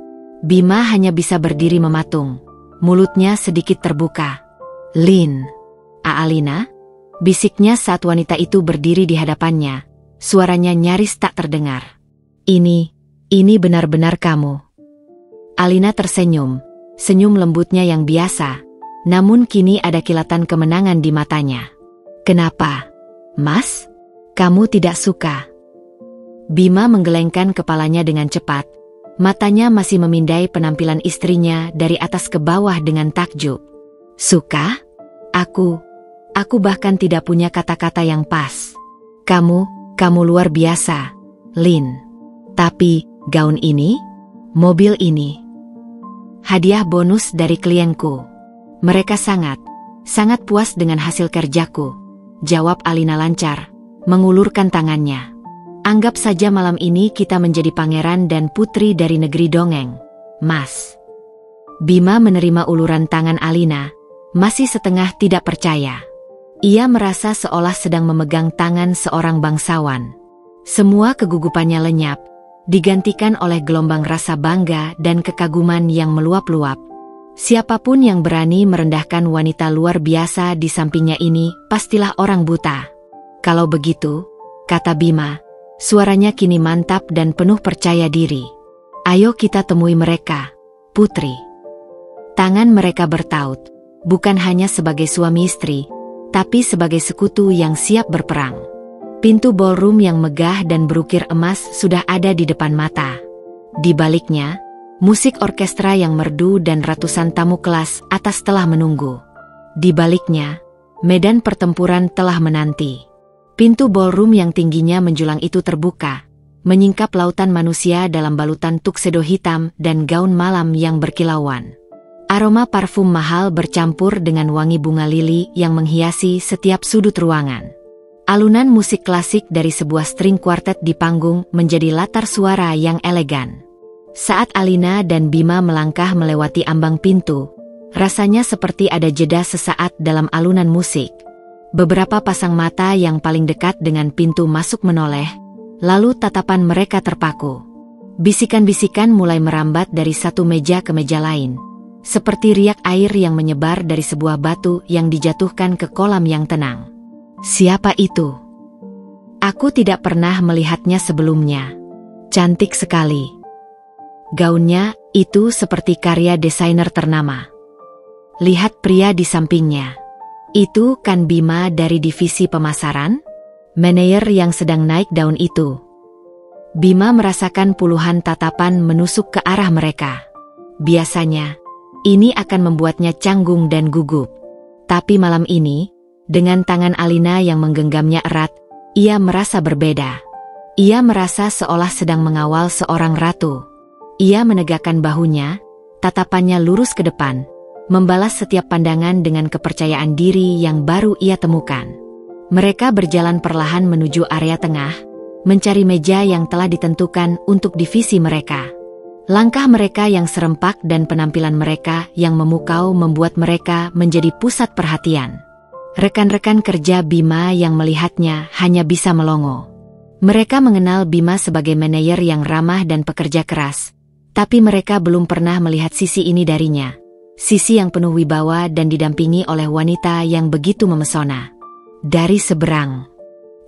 Bima hanya bisa berdiri mematung, mulutnya sedikit terbuka. "Lin, Alina?" bisiknya saat wanita itu berdiri di hadapannya, suaranya nyaris tak terdengar. Ini benar-benar kamu." Alina tersenyum, senyum lembutnya yang biasa, namun kini ada kilatan kemenangan di matanya. "Kenapa, Mas? Kamu tidak suka?" Bima menggelengkan kepalanya dengan cepat, matanya masih memindai penampilan istrinya dari atas ke bawah dengan takjub. "Suka? Aku bahkan tidak punya kata-kata yang pas. Kamu luar biasa, Lin. Tapi, gaun ini, mobil ini, hadiah bonus dari klienku. Mereka sangat puas dengan hasil kerjaku," jawab Alina lancar, mengulurkan tangannya. "Anggap saja malam ini kita menjadi pangeran dan putri dari negeri dongeng, Mas." Bima menerima uluran tangan Alina, masih setengah tidak percaya. Ia merasa seolah sedang memegang tangan seorang bangsawan. Semua kegugupannya lenyap, digantikan oleh gelombang rasa bangga dan kekaguman yang meluap-luap. Siapapun yang berani merendahkan wanita luar biasa di sampingnya ini pastilah orang buta. "Kalau begitu," kata Bima, suaranya kini mantap dan penuh percaya diri, "ayo kita temui mereka, Putri." Tangan mereka bertaut, bukan hanya sebagai suami istri, tapi sebagai sekutu yang siap berperang. Pintu ballroom yang megah dan berukir emas sudah ada di depan mata. Di baliknya, musik orkestra yang merdu dan ratusan tamu kelas atas telah menunggu. Di baliknya, medan pertempuran telah menanti. Pintu ballroom yang tingginya menjulang itu terbuka, menyingkap lautan manusia dalam balutan tuxedo hitam dan gaun malam yang berkilauan. Aroma parfum mahal bercampur dengan wangi bunga lili yang menghiasi setiap sudut ruangan. Alunan musik klasik dari sebuah string quartet di panggung menjadi latar suara yang elegan. Saat Alina dan Bima melangkah melewati ambang pintu, rasanya seperti ada jeda sesaat dalam alunan musik. Beberapa pasang mata yang paling dekat dengan pintu masuk menoleh, lalu tatapan mereka terpaku. Bisikan-bisikan mulai merambat dari satu meja ke meja lain, seperti riak air yang menyebar dari sebuah batu yang dijatuhkan ke kolam yang tenang. "Siapa itu? Aku tidak pernah melihatnya sebelumnya. Cantik sekali. Gaunnya itu seperti karya desainer ternama. Lihat pria di sampingnya. Itu kan Bima dari divisi pemasaran? Manajer yang sedang naik daun itu." Bima merasakan puluhan tatapan menusuk ke arah mereka. Biasanya, ini akan membuatnya canggung dan gugup. Tapi malam ini, dengan tangan Alina yang menggenggamnya erat, ia merasa berbeda. Ia merasa seolah sedang mengawal seorang ratu. Ia menegakkan bahunya, tatapannya lurus ke depan, membalas setiap pandangan dengan kepercayaan diri yang baru ia temukan. Mereka berjalan perlahan menuju area tengah, mencari meja yang telah ditentukan untuk divisi mereka. Langkah mereka yang serempak dan penampilan mereka yang memukau membuat mereka menjadi pusat perhatian. Rekan-rekan kerja Bima yang melihatnya hanya bisa melongo. Mereka mengenal Bima sebagai manajer yang ramah dan pekerja keras, tapi mereka belum pernah melihat sisi ini darinya. Sisi yang penuh wibawa dan didampingi oleh wanita yang begitu memesona. Dari seberang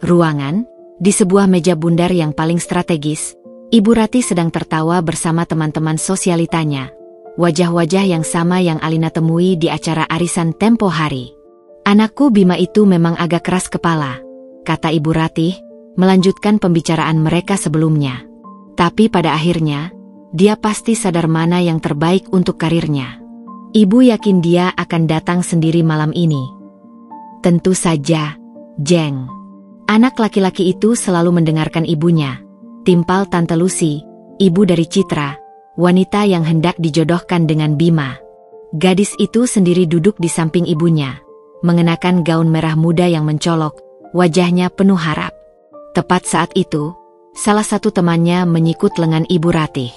ruangan, di sebuah meja bundar yang paling strategis, Ibu Ratih sedang tertawa bersama teman-teman sosialitanya. Wajah-wajah yang sama yang Alina temui di acara arisan tempo hari. "Anakku Bima itu memang agak keras kepala," kata Ibu Ratih, melanjutkan pembicaraan mereka sebelumnya. "Tapi pada akhirnya, dia pasti sadar mana yang terbaik untuk karirnya. Ibu yakin dia akan datang sendiri malam ini." "Tentu saja, Jeng." Anak laki-laki itu selalu mendengarkan ibunya. Timpal Tante Lucy, ibu dari Citra, wanita yang hendak dijodohkan dengan Bima. Gadis itu sendiri duduk di samping ibunya, mengenakan gaun merah muda yang mencolok, wajahnya penuh harap. Tepat saat itu, salah satu temannya menyikut lengan Ibu Ratih.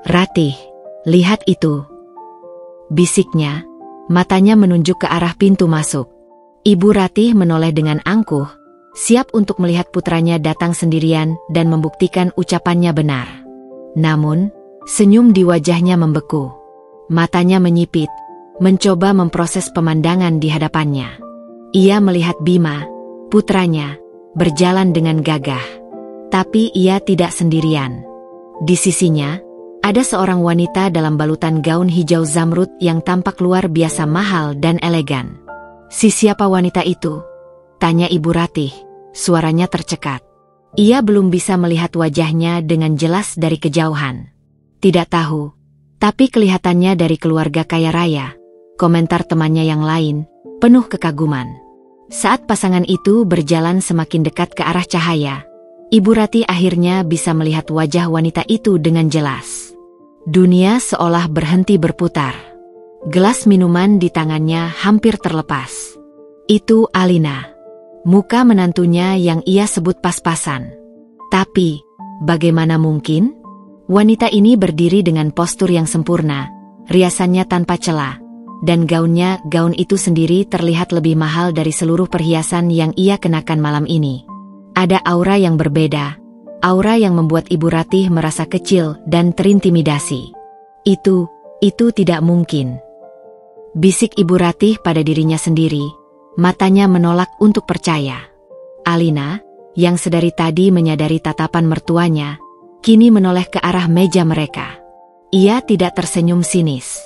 "Ratih, lihat itu," bisiknya, matanya menunjuk ke arah pintu masuk. Ibu Ratih menoleh dengan angkuh, siap untuk melihat putranya datang sendirian dan membuktikan ucapannya benar. Namun, senyum di wajahnya membeku. Matanya menyipit, mencoba memproses pemandangan di hadapannya. Ia melihat Bima, putranya, berjalan dengan gagah. Tapi ia tidak sendirian. Di sisinya, ada seorang wanita dalam balutan gaun hijau zamrud yang tampak luar biasa mahal dan elegan. "Si siapa wanita itu?" tanya Ibu Ratih, suaranya tercekat. Ia belum bisa melihat wajahnya dengan jelas dari kejauhan. "Tidak tahu, tapi kelihatannya dari keluarga kaya raya," komentar temannya yang lain, penuh kekaguman. Saat pasangan itu berjalan semakin dekat ke arah cahaya, Ibu Ratih akhirnya bisa melihat wajah wanita itu dengan jelas. Dunia seolah berhenti berputar. Gelas minuman di tangannya hampir terlepas. Itu Alina. Muka menantunya yang ia sebut pas-pasan. Tapi, bagaimana mungkin? Wanita ini berdiri dengan postur yang sempurna, riasannya tanpa celah, dan gaun itu sendiri terlihat lebih mahal dari seluruh perhiasan yang ia kenakan malam ini. Ada aura yang berbeda, aura yang membuat Ibu Ratih merasa kecil dan terintimidasi. Itu tidak mungkin," bisik Ibu Ratih pada dirinya sendiri. Matanya menolak untuk percaya. Alina, yang sedari tadi menyadari tatapan mertuanya, kini menoleh ke arah meja mereka. Ia tidak tersenyum sinis.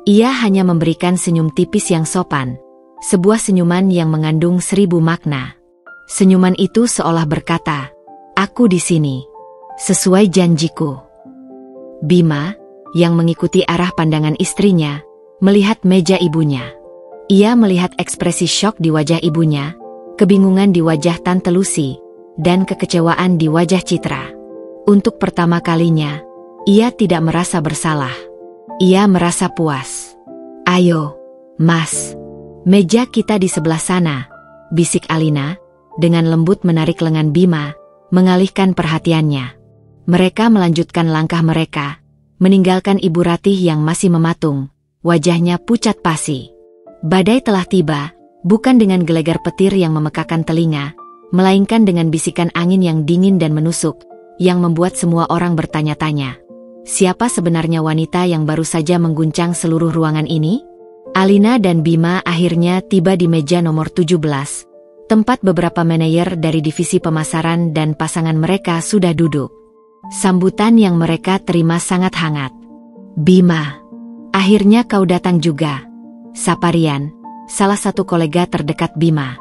Ia hanya memberikan senyum tipis yang sopan, sebuah senyuman yang mengandung 1000 makna. Senyuman itu seolah berkata, "Aku di sini, sesuai janjiku." Bima, yang mengikuti arah pandangan istrinya, melihat meja ibunya. Ia melihat ekspresi syok di wajah ibunya, kebingungan di wajah Tante Lucy, dan kekecewaan di wajah Citra. Untuk pertama kalinya, ia tidak merasa bersalah. Ia merasa puas. "Ayo, Mas. Meja kita di sebelah sana," bisik Alina, dengan lembut menarik lengan Bima, mengalihkan perhatiannya. Mereka melanjutkan langkah mereka, meninggalkan Ibu Ratih yang masih mematung, wajahnya pucat pasi. Badai telah tiba, bukan dengan gelegar petir yang memekakan telinga, melainkan dengan bisikan angin yang dingin dan menusuk, yang membuat semua orang bertanya-tanya. Siapa sebenarnya wanita yang baru saja mengguncang seluruh ruangan ini? Alina dan Bima akhirnya tiba di meja nomor 17, tempat beberapa manajer dari divisi pemasaran dan pasangan mereka sudah duduk. Sambutan yang mereka terima sangat hangat. "Bima, akhirnya kau datang juga," sapa Rian, salah satu kolega terdekat Bima.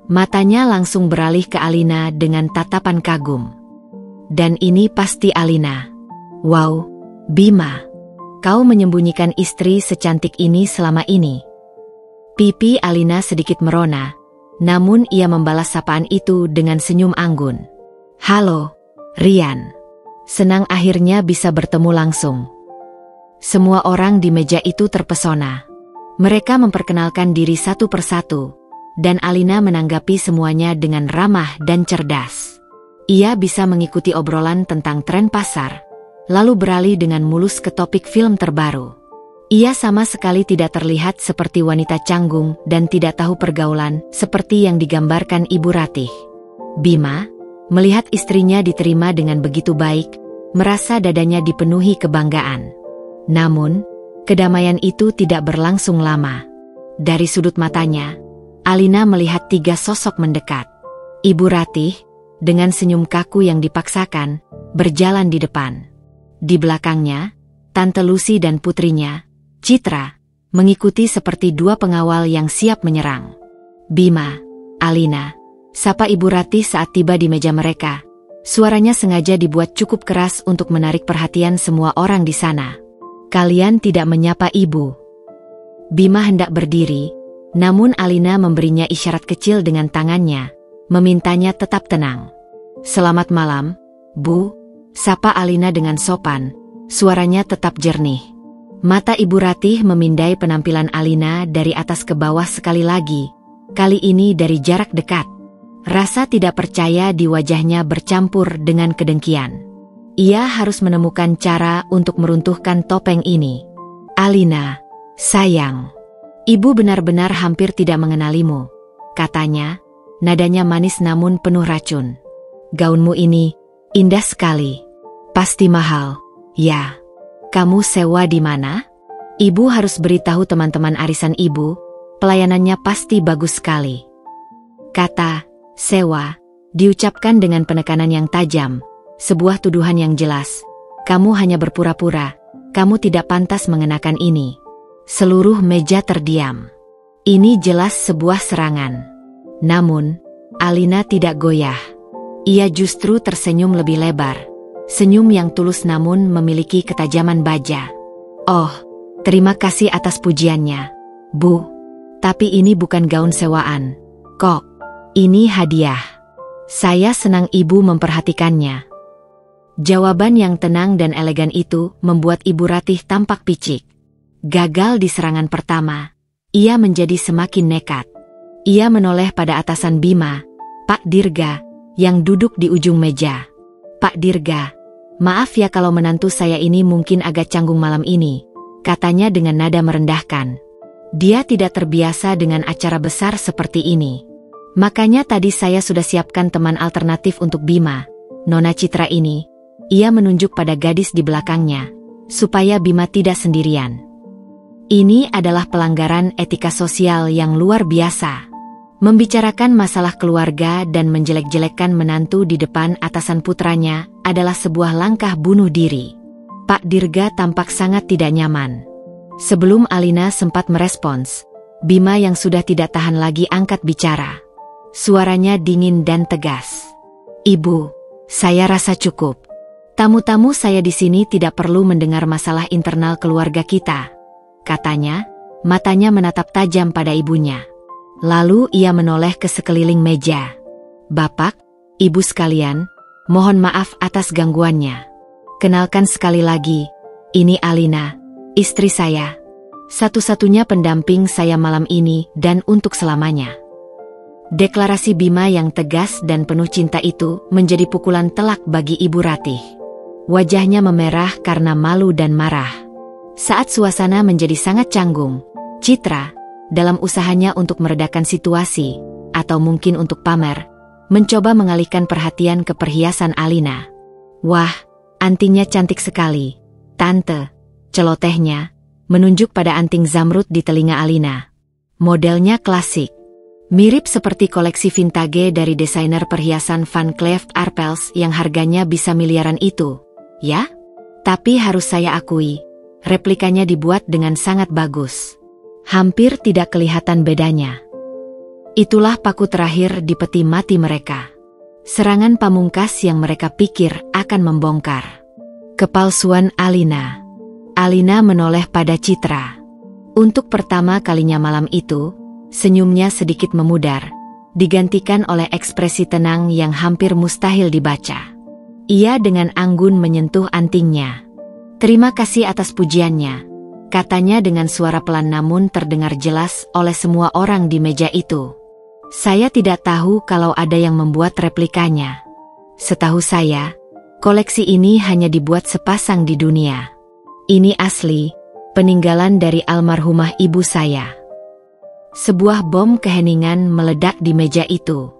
Matanya langsung beralih ke Alina dengan tatapan kagum. "Dan ini pasti Alina. Wow, Bima, kau menyembunyikan istri secantik ini selama ini." Pipi Alina sedikit merona, namun ia membalas sapaan itu dengan senyum anggun. "Halo, Rian. Senang akhirnya bisa bertemu langsung." Semua orang di meja itu terpesona. Mereka memperkenalkan diri satu persatu, dan Alina menanggapi semuanya dengan ramah dan cerdas. Ia bisa mengikuti obrolan tentang tren pasar, lalu beralih dengan mulus ke topik film terbaru. Ia sama sekali tidak terlihat seperti wanita canggung dan tidak tahu pergaulan seperti yang digambarkan Ibu Ratih. Bima, melihat istrinya diterima dengan begitu baik, merasa dadanya dipenuhi kebanggaan. Namun, kedamaian itu tidak berlangsung lama. Dari sudut matanya, Alina melihat 3 sosok mendekat. Ibu Ratih, dengan senyum kaku yang dipaksakan, berjalan di depan. Di belakangnya, Tante Lucy dan putrinya, Citra, mengikuti seperti 2 pengawal yang siap menyerang. Bima, Alina, sapa Ibu Ratih saat tiba di meja mereka. Suaranya sengaja dibuat cukup keras untuk menarik perhatian semua orang di sana. Kalian tidak menyapa Ibu. Bima hendak berdiri, namun Alina memberinya isyarat kecil dengan tangannya, memintanya tetap tenang. Selamat malam, Bu, sapa Alina dengan sopan, suaranya tetap jernih. Mata Ibu Ratih memindai penampilan Alina dari atas ke bawah sekali lagi, kali ini dari jarak dekat. Rasa tidak percaya di wajahnya bercampur dengan kedengkian. Ia harus menemukan cara untuk meruntuhkan topeng ini. Alina, sayang, Ibu benar-benar hampir tidak mengenalimu, katanya, nadanya manis namun penuh racun. Gaunmu ini indah sekali. Pasti mahal, ya. Kamu sewa di mana? Ibu harus beritahu teman-teman arisan Ibu, pelayanannya pasti bagus sekali. Kata sewa diucapkan dengan penekanan yang tajam, sebuah tuduhan yang jelas. Kamu hanya berpura-pura, kamu tidak pantas mengenakan ini. Seluruh meja terdiam. Ini jelas sebuah serangan. Namun, Alina tidak goyah. Ia justru tersenyum lebih lebar. Senyum yang tulus namun memiliki ketajaman baja. Oh, terima kasih atas pujiannya, Bu. Tapi ini bukan gaun sewaan. Kok, ini hadiah. Saya senang Ibu memperhatikannya. Jawaban yang tenang dan elegan itu membuat Ibu Ratih tampak picik. Gagal di serangan pertama, ia menjadi semakin nekat. Ia menoleh pada atasan Bima, Pak Dirga, yang duduk di ujung meja. Pak Dirga, maaf ya kalau menantu saya ini mungkin agak canggung malam ini, katanya dengan nada merendahkan. Dia tidak terbiasa dengan acara besar seperti ini. Makanya tadi saya sudah siapkan teman alternatif untuk Bima, Nona Citra ini. Ia menunjuk pada gadis di belakangnya, supaya Bima tidak sendirian. Ini adalah pelanggaran etika sosial yang luar biasa. Membicarakan masalah keluarga dan menjelek-jelekkan menantu di depan atasan putranya adalah sebuah langkah bunuh diri. Pak Dirga tampak sangat tidak nyaman. Sebelum Alina sempat merespons, Bima yang sudah tidak tahan lagi angkat bicara. Suaranya dingin dan tegas. Ibu, saya rasa cukup. Tamu-tamu saya di sini tidak perlu mendengar masalah internal keluarga kita, katanya, matanya menatap tajam pada ibunya. Lalu ia menoleh ke sekeliling meja. Bapak, Ibu sekalian, mohon maaf atas gangguannya. Kenalkan sekali lagi, ini Alina, istri saya. Satu-satunya pendamping saya malam ini dan untuk selamanya. Deklarasi Bima yang tegas dan penuh cinta itu menjadi pukulan telak bagi Ibu Ratih. Wajahnya memerah karena malu dan marah. Saat suasana menjadi sangat canggung, Citra, dalam usahanya untuk meredakan situasi, atau mungkin untuk pamer, mencoba mengalihkan perhatian ke perhiasan Alina. Wah, antingnya cantik sekali, Tante, celotehnya, menunjuk pada anting zamrud di telinga Alina. Modelnya klasik, mirip seperti koleksi vintage dari desainer perhiasan Van Cleef Arpels yang harganya bisa miliaran itu, ya? Tapi harus saya akui, replikanya dibuat dengan sangat bagus. Hampir tidak kelihatan bedanya. Itulah paku terakhir di peti mati mereka. Serangan pamungkas yang mereka pikir akan membongkar. Kepalsuan Alina. Alina menoleh pada Citra. Untuk pertama kalinya malam itu, senyumnya sedikit memudar, digantikan oleh ekspresi tenang yang hampir mustahil dibaca. Ia dengan anggun menyentuh antingnya. Terima kasih atas pujiannya, katanya dengan suara pelan namun terdengar jelas oleh semua orang di meja itu. Saya tidak tahu kalau ada yang membuat replikanya. Setahu saya, Koleksi ini hanya dibuat sepasang di dunia. Ini asli, peninggalan dari almarhumah ibu saya. Sebuah bom keheningan meledak di meja itu.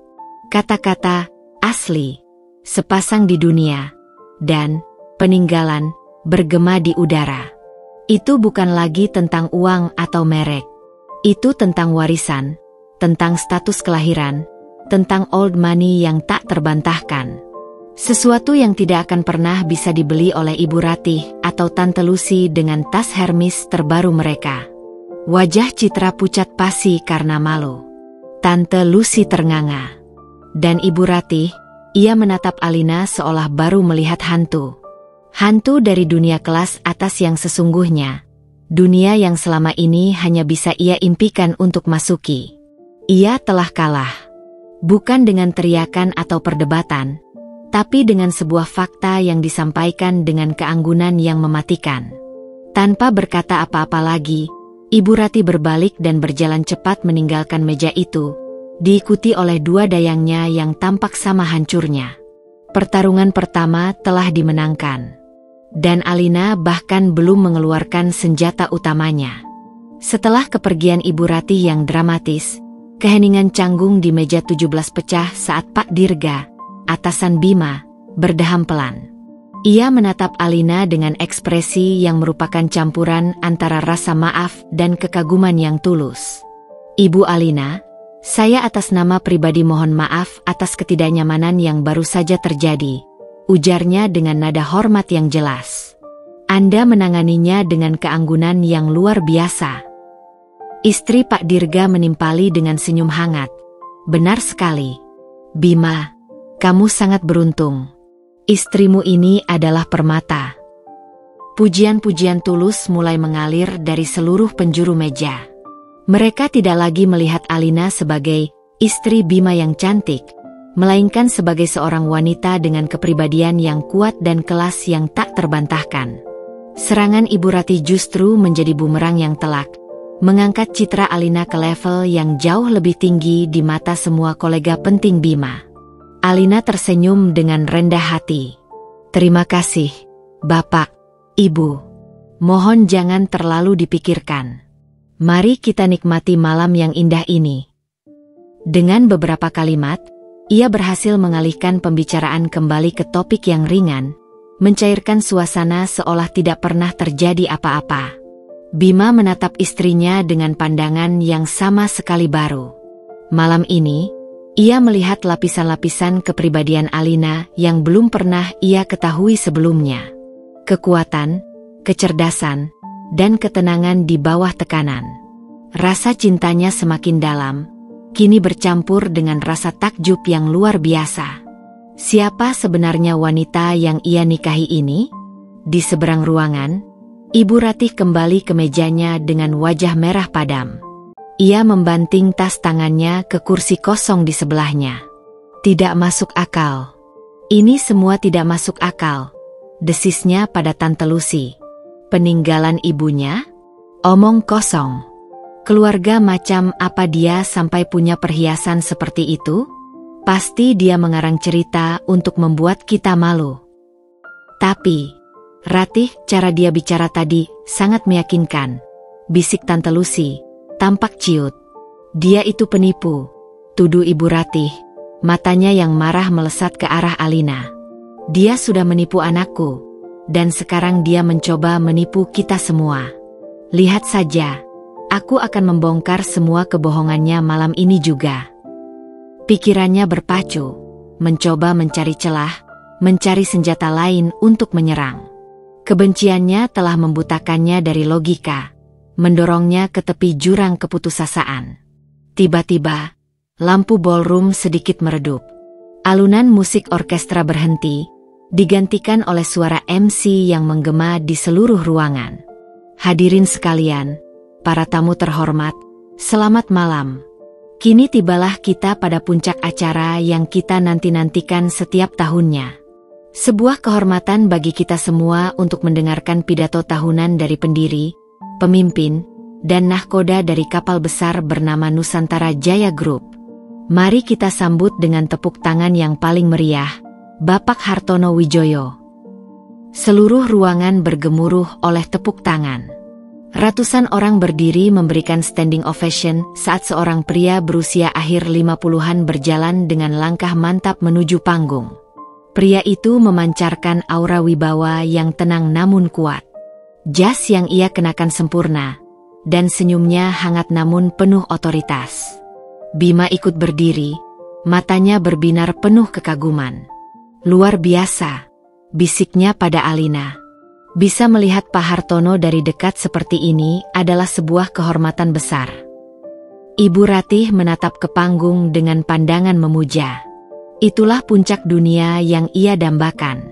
Kata-kata, asli, sepasang di dunia, dan peninggalan, bergema di udara. Itu bukan lagi tentang uang atau merek. Itu tentang warisan, tentang status kelahiran, tentang old money yang tak terbantahkan. Sesuatu yang tidak akan pernah bisa dibeli oleh Ibu Ratih atau Tante Lucy dengan tas Hermes terbaru mereka. Wajah Citra pucat pasi karena malu. Tante Lucy ternganga. Dan Ibu Ratih, ia menatap Alina seolah baru melihat hantu. Hantu dari dunia kelas atas yang sesungguhnya. Dunia yang selama ini hanya bisa ia impikan untuk masuki. Ia telah kalah. Bukan dengan teriakan atau perdebatan, tapi dengan sebuah fakta yang disampaikan dengan keanggunan yang mematikan. Tanpa berkata apa-apa lagi, Ibu Ratih berbalik dan berjalan cepat meninggalkan meja itu, diikuti oleh dua dayangnya yang tampak sama hancurnya. Pertarungan pertama telah dimenangkan. Dan Alina bahkan belum mengeluarkan senjata utamanya. Setelah kepergian Ibu Ratih yang dramatis, keheningan canggung di meja 17 pecah saat Pak Dirga, atasan Bima, berdeham pelan. Ia menatap Alina dengan ekspresi yang merupakan campuran antara rasa maaf dan kekaguman yang tulus. Ibu Alina, saya atas nama pribadi mohon maaf atas ketidaknyamanan yang baru saja terjadi, ujarnya dengan nada hormat yang jelas. Anda menanganinya dengan keanggunan yang luar biasa. Istri Pak Dirga menimpali dengan senyum hangat. Benar sekali. Bima, kamu sangat beruntung. Istrimu ini adalah permata. Pujian-pujian tulus mulai mengalir dari seluruh penjuru meja. Mereka tidak lagi melihat Alina sebagai istri Bima yang cantik, melainkan sebagai seorang wanita dengan kepribadian yang kuat dan kelas yang tak terbantahkan. Serangan Ibu Ratih justru menjadi bumerang yang telak, mengangkat citra Alina ke level yang jauh lebih tinggi di mata semua kolega penting Bima. Alina tersenyum dengan rendah hati. Terima kasih, Bapak, Ibu. Mohon jangan terlalu dipikirkan. Mari kita nikmati malam yang indah ini. Dengan beberapa kalimat, ia berhasil mengalihkan pembicaraan kembali ke topik yang ringan, mencairkan suasana seolah tidak pernah terjadi apa-apa. Bima menatap istrinya dengan pandangan yang sama sekali baru. Malam ini, ia melihat lapisan-lapisan kepribadian Alina yang belum pernah ia ketahui sebelumnya. Kekuatan, kecerdasan, dan ketenangan di bawah tekanan. Rasa cintanya semakin dalam, kini bercampur dengan rasa takjub yang luar biasa. Siapa sebenarnya wanita yang ia nikahi ini? Di seberang ruangan, Ibu Ratih kembali ke mejanya dengan wajah merah padam. Ia membanting tas tangannya ke kursi kosong di sebelahnya. Tidak masuk akal. Ini semua tidak masuk akal, desisnya pada Tante Lucy. Peninggalan ibunya? Omong kosong. Keluarga macam apa dia sampai punya perhiasan seperti itu? Pasti dia mengarang cerita untuk membuat kita malu. Tapi, Ratih, cara dia bicara tadi sangat meyakinkan, bisik Tante Lucy. Tampak ciut. Dia itu penipu, tuduh Ibu Ratih, matanya yang marah melesat ke arah Alina. Dia sudah menipu anakku, dan sekarang dia mencoba menipu kita semua. Lihat saja, aku akan membongkar semua kebohongannya malam ini juga. Pikirannya berpacu, mencoba mencari celah, mencari senjata lain untuk menyerang. Kebenciannya telah membutakannya dari logika, mendorongnya ke tepi jurang keputusasaan. Tiba-tiba, lampu ballroom sedikit meredup. Alunan musik orkestra berhenti, digantikan oleh suara MC yang menggema di seluruh ruangan. Hadirin sekalian, para tamu terhormat, selamat malam. Kini tibalah kita pada puncak acara yang kita nanti-nantikan setiap tahunnya. Sebuah kehormatan bagi kita semua untuk mendengarkan pidato tahunan dari pendiri, pemimpin, dan nahkoda dari kapal besar bernama Nusantara Jaya Group. Mari kita sambut dengan tepuk tangan yang paling meriah, Bapak Hartono Wijaya. Seluruh ruangan bergemuruh oleh tepuk tangan. Ratusan orang berdiri memberikan standing ovation saat seorang pria berusia akhir 50-an berjalan dengan langkah mantap menuju panggung. Pria itu memancarkan aura wibawa yang tenang namun kuat. Jas yang ia kenakan sempurna, dan senyumnya hangat namun penuh otoritas. Bima ikut berdiri, matanya berbinar penuh kekaguman. Luar biasa, bisiknya pada Alina. Bisa melihat Pak Hartono dari dekat seperti ini adalah sebuah kehormatan besar. Ibu Ratih menatap ke panggung dengan pandangan memuja. Itulah puncak dunia yang ia dambakan.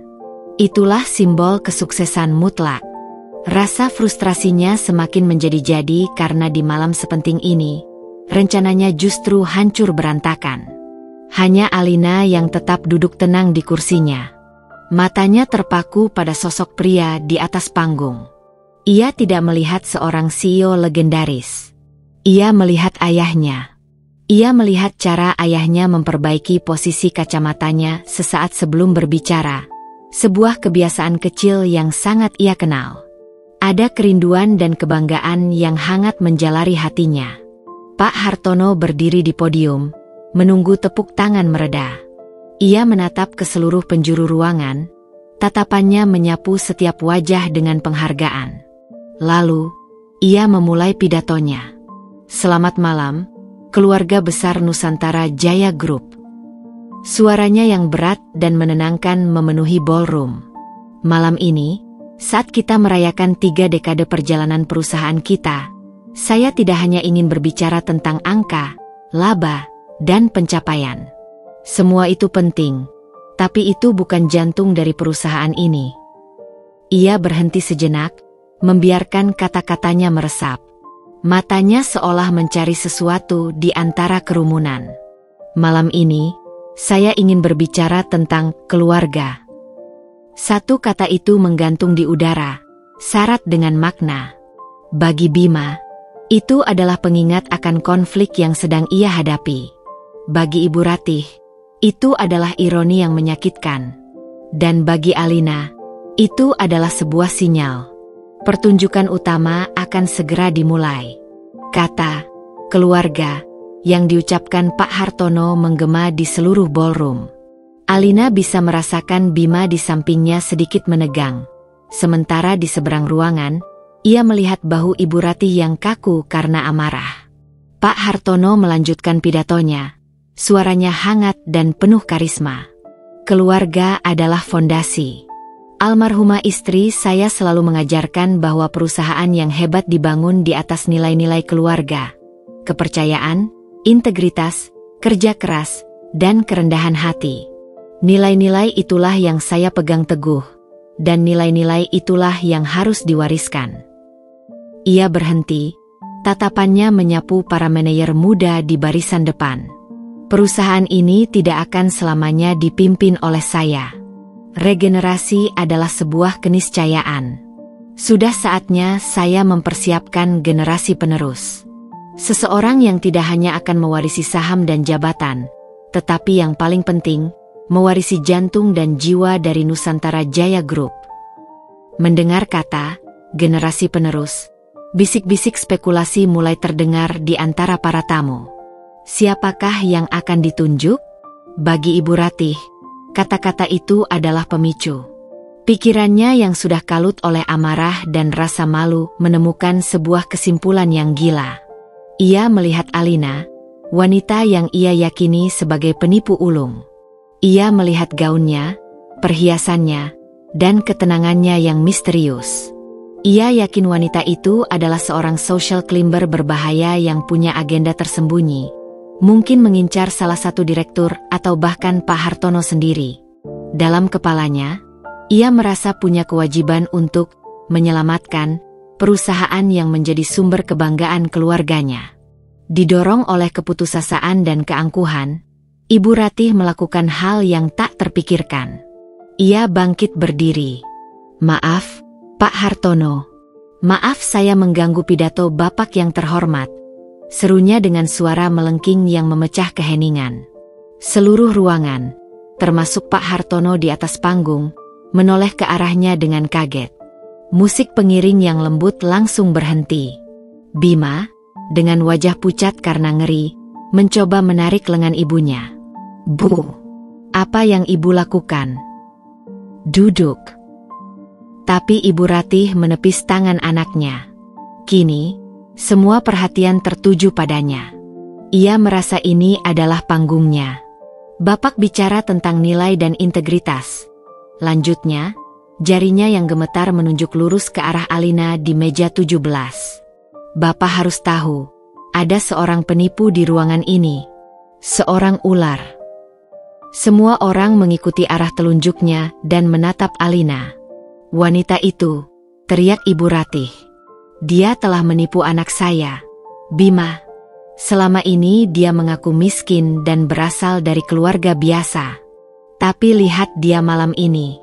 Itulah simbol kesuksesan mutlak. Rasa frustrasinya semakin menjadi-jadi karena di malam sepenting ini, rencananya justru hancur berantakan. Hanya Alina yang tetap duduk tenang di kursinya. Matanya terpaku pada sosok pria di atas panggung. Ia tidak melihat seorang CEO legendaris. Ia melihat ayahnya. Ia melihat cara ayahnya memperbaiki posisi kacamatanya sesaat sebelum berbicara. Sebuah kebiasaan kecil yang sangat ia kenal. Ada kerinduan dan kebanggaan yang hangat menjalari hatinya. Pak Hartono berdiri di podium, menunggu tepuk tangan mereda. Ia menatap ke seluruh penjuru ruangan, tatapannya menyapu setiap wajah dengan penghargaan. Lalu, ia memulai pidatonya. Selamat malam, keluarga besar Nusantara Jaya Group. Suaranya yang berat dan menenangkan memenuhi ballroom. Malam ini, saat kita merayakan 3 dekade perjalanan perusahaan kita, saya tidak hanya ingin berbicara tentang angka, laba, dan pencapaian. Semua itu penting, tapi itu bukan jantung dari perusahaan ini. Ia berhenti sejenak, membiarkan kata-katanya meresap. Matanya seolah mencari sesuatu di antara kerumunan. Malam ini, saya ingin berbicara tentang keluarga. Satu kata itu menggantung di udara, syarat dengan makna. Bagi Bima, itu adalah pengingat akan konflik yang sedang ia hadapi. Bagi Ibu Ratih, itu adalah ironi yang menyakitkan. Dan bagi Alina, itu adalah sebuah sinyal. Pertunjukan utama akan segera dimulai. Kata, keluarga, yang diucapkan Pak Hartono menggema di seluruh ballroom. Alina bisa merasakan Bima di sampingnya sedikit menegang. Sementara di seberang ruangan, ia melihat bahu Ibu Ratih yang kaku karena amarah. Pak Hartono melanjutkan pidatonya. Suaranya hangat dan penuh karisma. Keluarga adalah fondasi. Almarhumah istri saya selalu mengajarkan bahwa perusahaan yang hebat dibangun di atas nilai-nilai keluarga. Kepercayaan, integritas, kerja keras, dan kerendahan hati. Nilai-nilai itulah yang saya pegang teguh, dan nilai-nilai itulah yang harus diwariskan. Ia berhenti, tatapannya menyapu para manajer muda di barisan depan. Perusahaan ini tidak akan selamanya dipimpin oleh saya. Regenerasi adalah sebuah keniscayaan. Sudah saatnya saya mempersiapkan generasi penerus. Seseorang yang tidak hanya akan mewarisi saham dan jabatan, tetapi yang paling penting, mewarisi jantung dan jiwa dari Nusantara Jaya Group. Mendengar kata, generasi penerus, bisik-bisik spekulasi mulai terdengar di antara para tamu. Siapakah yang akan ditunjuk? Bagi Ibu Ratih, kata-kata itu adalah pemicu. Pikirannya yang sudah kalut oleh amarah dan rasa malu menemukan sebuah kesimpulan yang gila. Ia melihat Alina, wanita yang ia yakini sebagai penipu ulung. Ia melihat gaunnya, perhiasannya, dan ketenangannya yang misterius. Ia yakin wanita itu adalah seorang social climber berbahaya yang punya agenda tersembunyi. Mungkin mengincar salah satu direktur atau bahkan Pak Hartono sendiri. Dalam kepalanya, ia merasa punya kewajiban untuk menyelamatkan perusahaan yang menjadi sumber kebanggaan keluarganya. Didorong oleh keputusasaan dan keangkuhan, Ibu Ratih melakukan hal yang tak terpikirkan. Ia bangkit berdiri. Maaf, Pak Hartono. Maaf saya mengganggu pidato Bapak yang terhormat. Serunya dengan suara melengking yang memecah keheningan. Seluruh ruangan, termasuk Pak Hartono di atas panggung, menoleh ke arahnya dengan kaget. Musik pengiring yang lembut langsung berhenti. Bima, dengan wajah pucat karena ngeri, mencoba menarik lengan ibunya. "Bu, apa yang ibu lakukan? Duduk." Tapi Ibu Ratih menepis tangan anaknya. Kini, semua perhatian tertuju padanya. Ia merasa ini adalah panggungnya. Bapak bicara tentang nilai dan integritas. Lanjutnya, jarinya yang gemetar menunjuk lurus ke arah Alina di meja 17. "Bapak harus tahu, ada seorang penipu di ruangan ini. Seorang ular." Semua orang mengikuti arah telunjuknya dan menatap Alina. "Wanita itu," teriak Ibu Ratih. "Dia telah menipu anak saya, Bima. Selama ini dia mengaku miskin dan berasal dari keluarga biasa. Tapi lihat dia malam ini.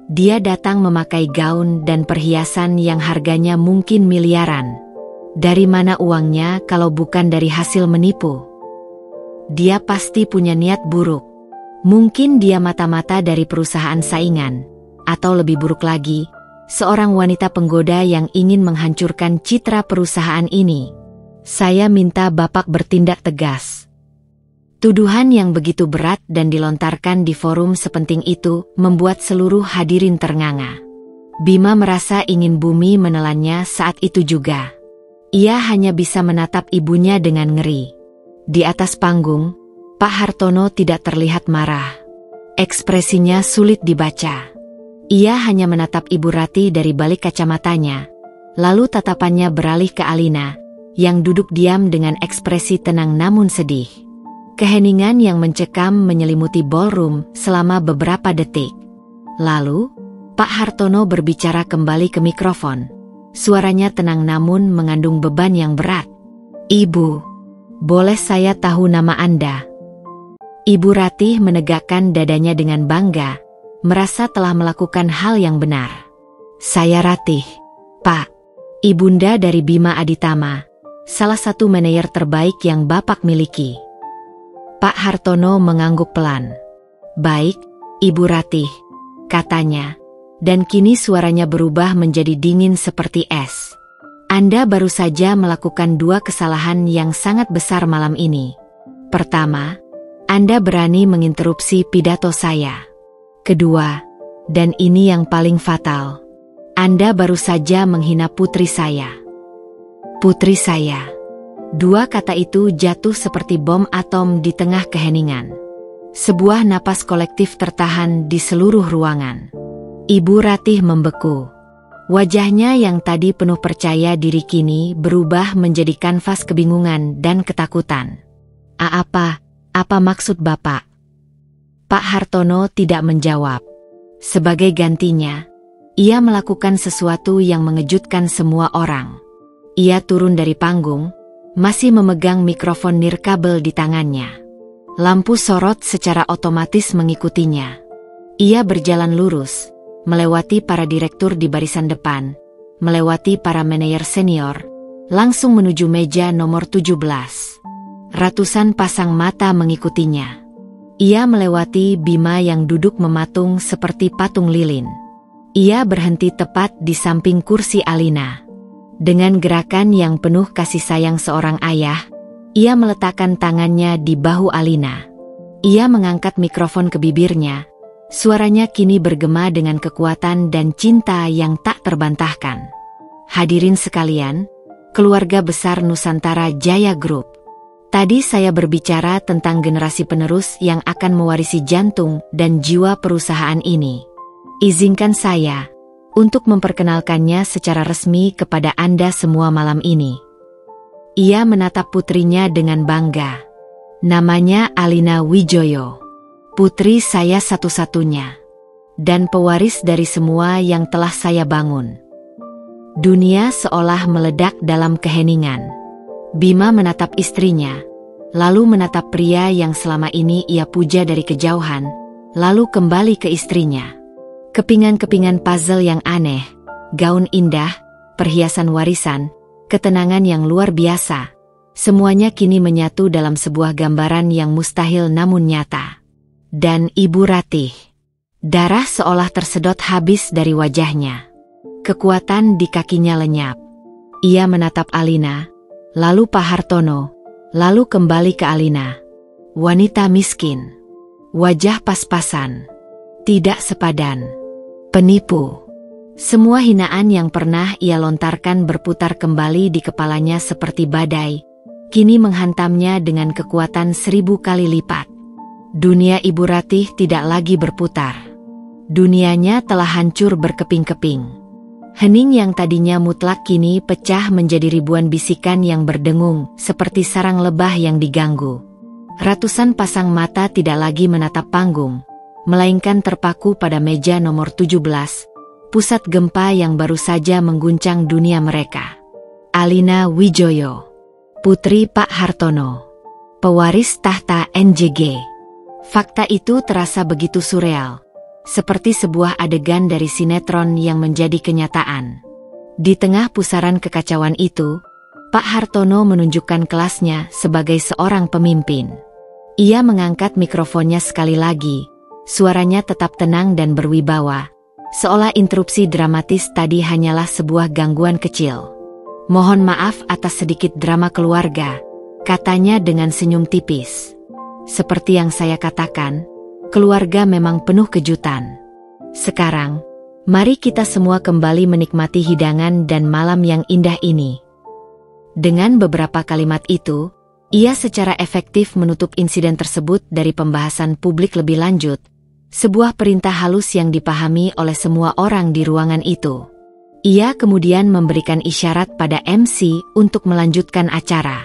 Dia datang memakai gaun dan perhiasan yang harganya mungkin miliaran. Dari mana uangnya kalau bukan dari hasil menipu? Dia pasti punya niat buruk. Mungkin dia mata-mata dari perusahaan saingan. Atau lebih buruk lagi, seorang wanita penggoda yang ingin menghancurkan citra perusahaan ini. Saya minta Bapak bertindak tegas." Tuduhan yang begitu berat dan dilontarkan di forum sepenting itu membuat seluruh hadirin ternganga. Bima merasa ingin bumi menelannya saat itu juga. Ia hanya bisa menatap ibunya dengan ngeri. Di atas panggung, Pak Hartono tidak terlihat marah. Ekspresinya sulit dibaca. Ia hanya menatap Ibu Ratih dari balik kacamatanya. Lalu tatapannya beralih ke Alina, yang duduk diam dengan ekspresi tenang namun sedih. Keheningan yang mencekam menyelimuti ballroom selama beberapa detik. Lalu, Pak Hartono berbicara kembali ke mikrofon. Suaranya tenang namun mengandung beban yang berat. "Ibu, boleh saya tahu nama Anda?" Ibu Ratih menegakkan dadanya dengan bangga, merasa telah melakukan hal yang benar. "Saya Ratih, Pak. Ibunda dari Bima Aditama, salah satu manajer terbaik yang Bapak miliki." Pak Hartono mengangguk pelan. "Baik, Ibu Ratih," katanya, dan kini suaranya berubah menjadi dingin seperti es. "Anda baru saja melakukan 2 kesalahan yang sangat besar malam ini. Pertama, Anda berani menginterupsi pidato saya. Kedua, dan ini yang paling fatal, Anda baru saja menghina putri saya." "Putri saya." 2 kata itu jatuh seperti bom atom di tengah keheningan. Sebuah napas kolektif tertahan di seluruh ruangan. Ibu Ratih membeku. Wajahnya yang tadi penuh percaya diri kini berubah menjadi kanvas kebingungan dan ketakutan. Apa maksud Bapak?" Pak Hartono tidak menjawab. Sebagai gantinya, ia melakukan sesuatu yang mengejutkan semua orang. Ia turun dari panggung, masih memegang mikrofon nirkabel di tangannya. Lampu sorot secara otomatis mengikutinya. Ia berjalan lurus, melewati para direktur di barisan depan, melewati para manajer senior, langsung menuju meja nomor 17. Ratusan pasang mata mengikutinya. Ia melewati Bima yang duduk mematung seperti patung lilin. Ia berhenti tepat di samping kursi Alina. Dengan gerakan yang penuh kasih sayang seorang ayah, ia meletakkan tangannya di bahu Alina. Ia mengangkat mikrofon ke bibirnya. Suaranya kini bergema dengan kekuatan dan cinta yang tak terbantahkan. "Hadirin sekalian, keluarga besar Nusantara Jaya Group. Tadi saya berbicara tentang generasi penerus yang akan mewarisi jantung dan jiwa perusahaan ini. Izinkan saya untuk memperkenalkannya secara resmi kepada Anda semua malam ini." Ia menatap putrinya dengan bangga. "Namanya Alina Wijoyo. Putri saya satu-satunya. Dan pewaris dari semua yang telah saya bangun." Dunia seolah meledak dalam keheningan. Bima menatap istrinya, lalu menatap pria yang selama ini ia puja dari kejauhan, lalu kembali ke istrinya. Kepingan-kepingan puzzle yang aneh, gaun indah, perhiasan warisan, ketenangan yang luar biasa. Semuanya kini menyatu dalam sebuah gambaran yang mustahil namun nyata. Dan Ibu Ratih. Darah seolah tersedot habis dari wajahnya. Kekuatan di kakinya lenyap. Ia menatap Alina, lalu Pak Hartono, lalu kembali ke Alina. Wanita miskin. Wajah pas-pasan. Tidak sepadan. Penipu. Semua hinaan yang pernah ia lontarkan berputar kembali di kepalanya seperti badai, kini menghantamnya dengan kekuatan 1000 kali lipat. Dunia Ibu Ratih tidak lagi berputar. Dunianya telah hancur berkeping-keping. Hening yang tadinya mutlak kini pecah menjadi ribuan bisikan yang berdengung seperti sarang lebah yang diganggu. Ratusan pasang mata tidak lagi menatap panggung, melainkan terpaku pada meja nomor 17, pusat gempa yang baru saja mengguncang dunia mereka. Alina Wijoyo, putri Pak Hartono, pewaris tahta NJG. Fakta itu terasa begitu surreal, seperti sebuah adegan dari sinetron yang menjadi kenyataan. Di tengah pusaran kekacauan itu, Pak Hartono menunjukkan kelasnya sebagai seorang pemimpin. Ia mengangkat mikrofonnya sekali lagi, suaranya tetap tenang dan berwibawa, seolah interupsi dramatis tadi hanyalah sebuah gangguan kecil. Mohon maaf atas sedikit drama keluarga, katanya dengan senyum tipis. Seperti yang saya katakan, keluarga memang penuh kejutan. Sekarang, mari kita semua kembali menikmati hidangan dan malam yang indah ini. Dengan beberapa kalimat itu, ia secara efektif menutup insiden tersebut dari pembahasan publik lebih lanjut, sebuah perintah halus yang dipahami oleh semua orang di ruangan itu. Ia kemudian memberikan isyarat pada MC untuk melanjutkan acara.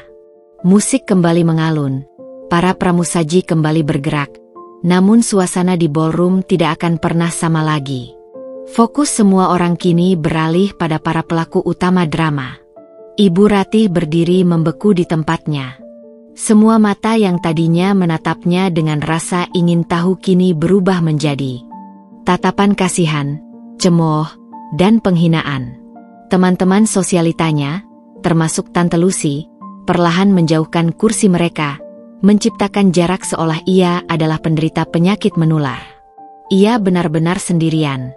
Musik kembali mengalun, para pramusaji kembali bergerak, namun suasana di ballroom tidak akan pernah sama lagi. Fokus semua orang kini beralih pada para pelaku utama drama. Ibu Ratih berdiri membeku di tempatnya. Semua mata yang tadinya menatapnya dengan rasa ingin tahu kini berubah menjadi tatapan kasihan, cemooh, dan penghinaan. Teman-teman sosialitanya, termasuk Tante Lucy, perlahan menjauhkan kursi mereka, menciptakan jarak seolah ia adalah penderita penyakit menular. Ia benar-benar sendirian.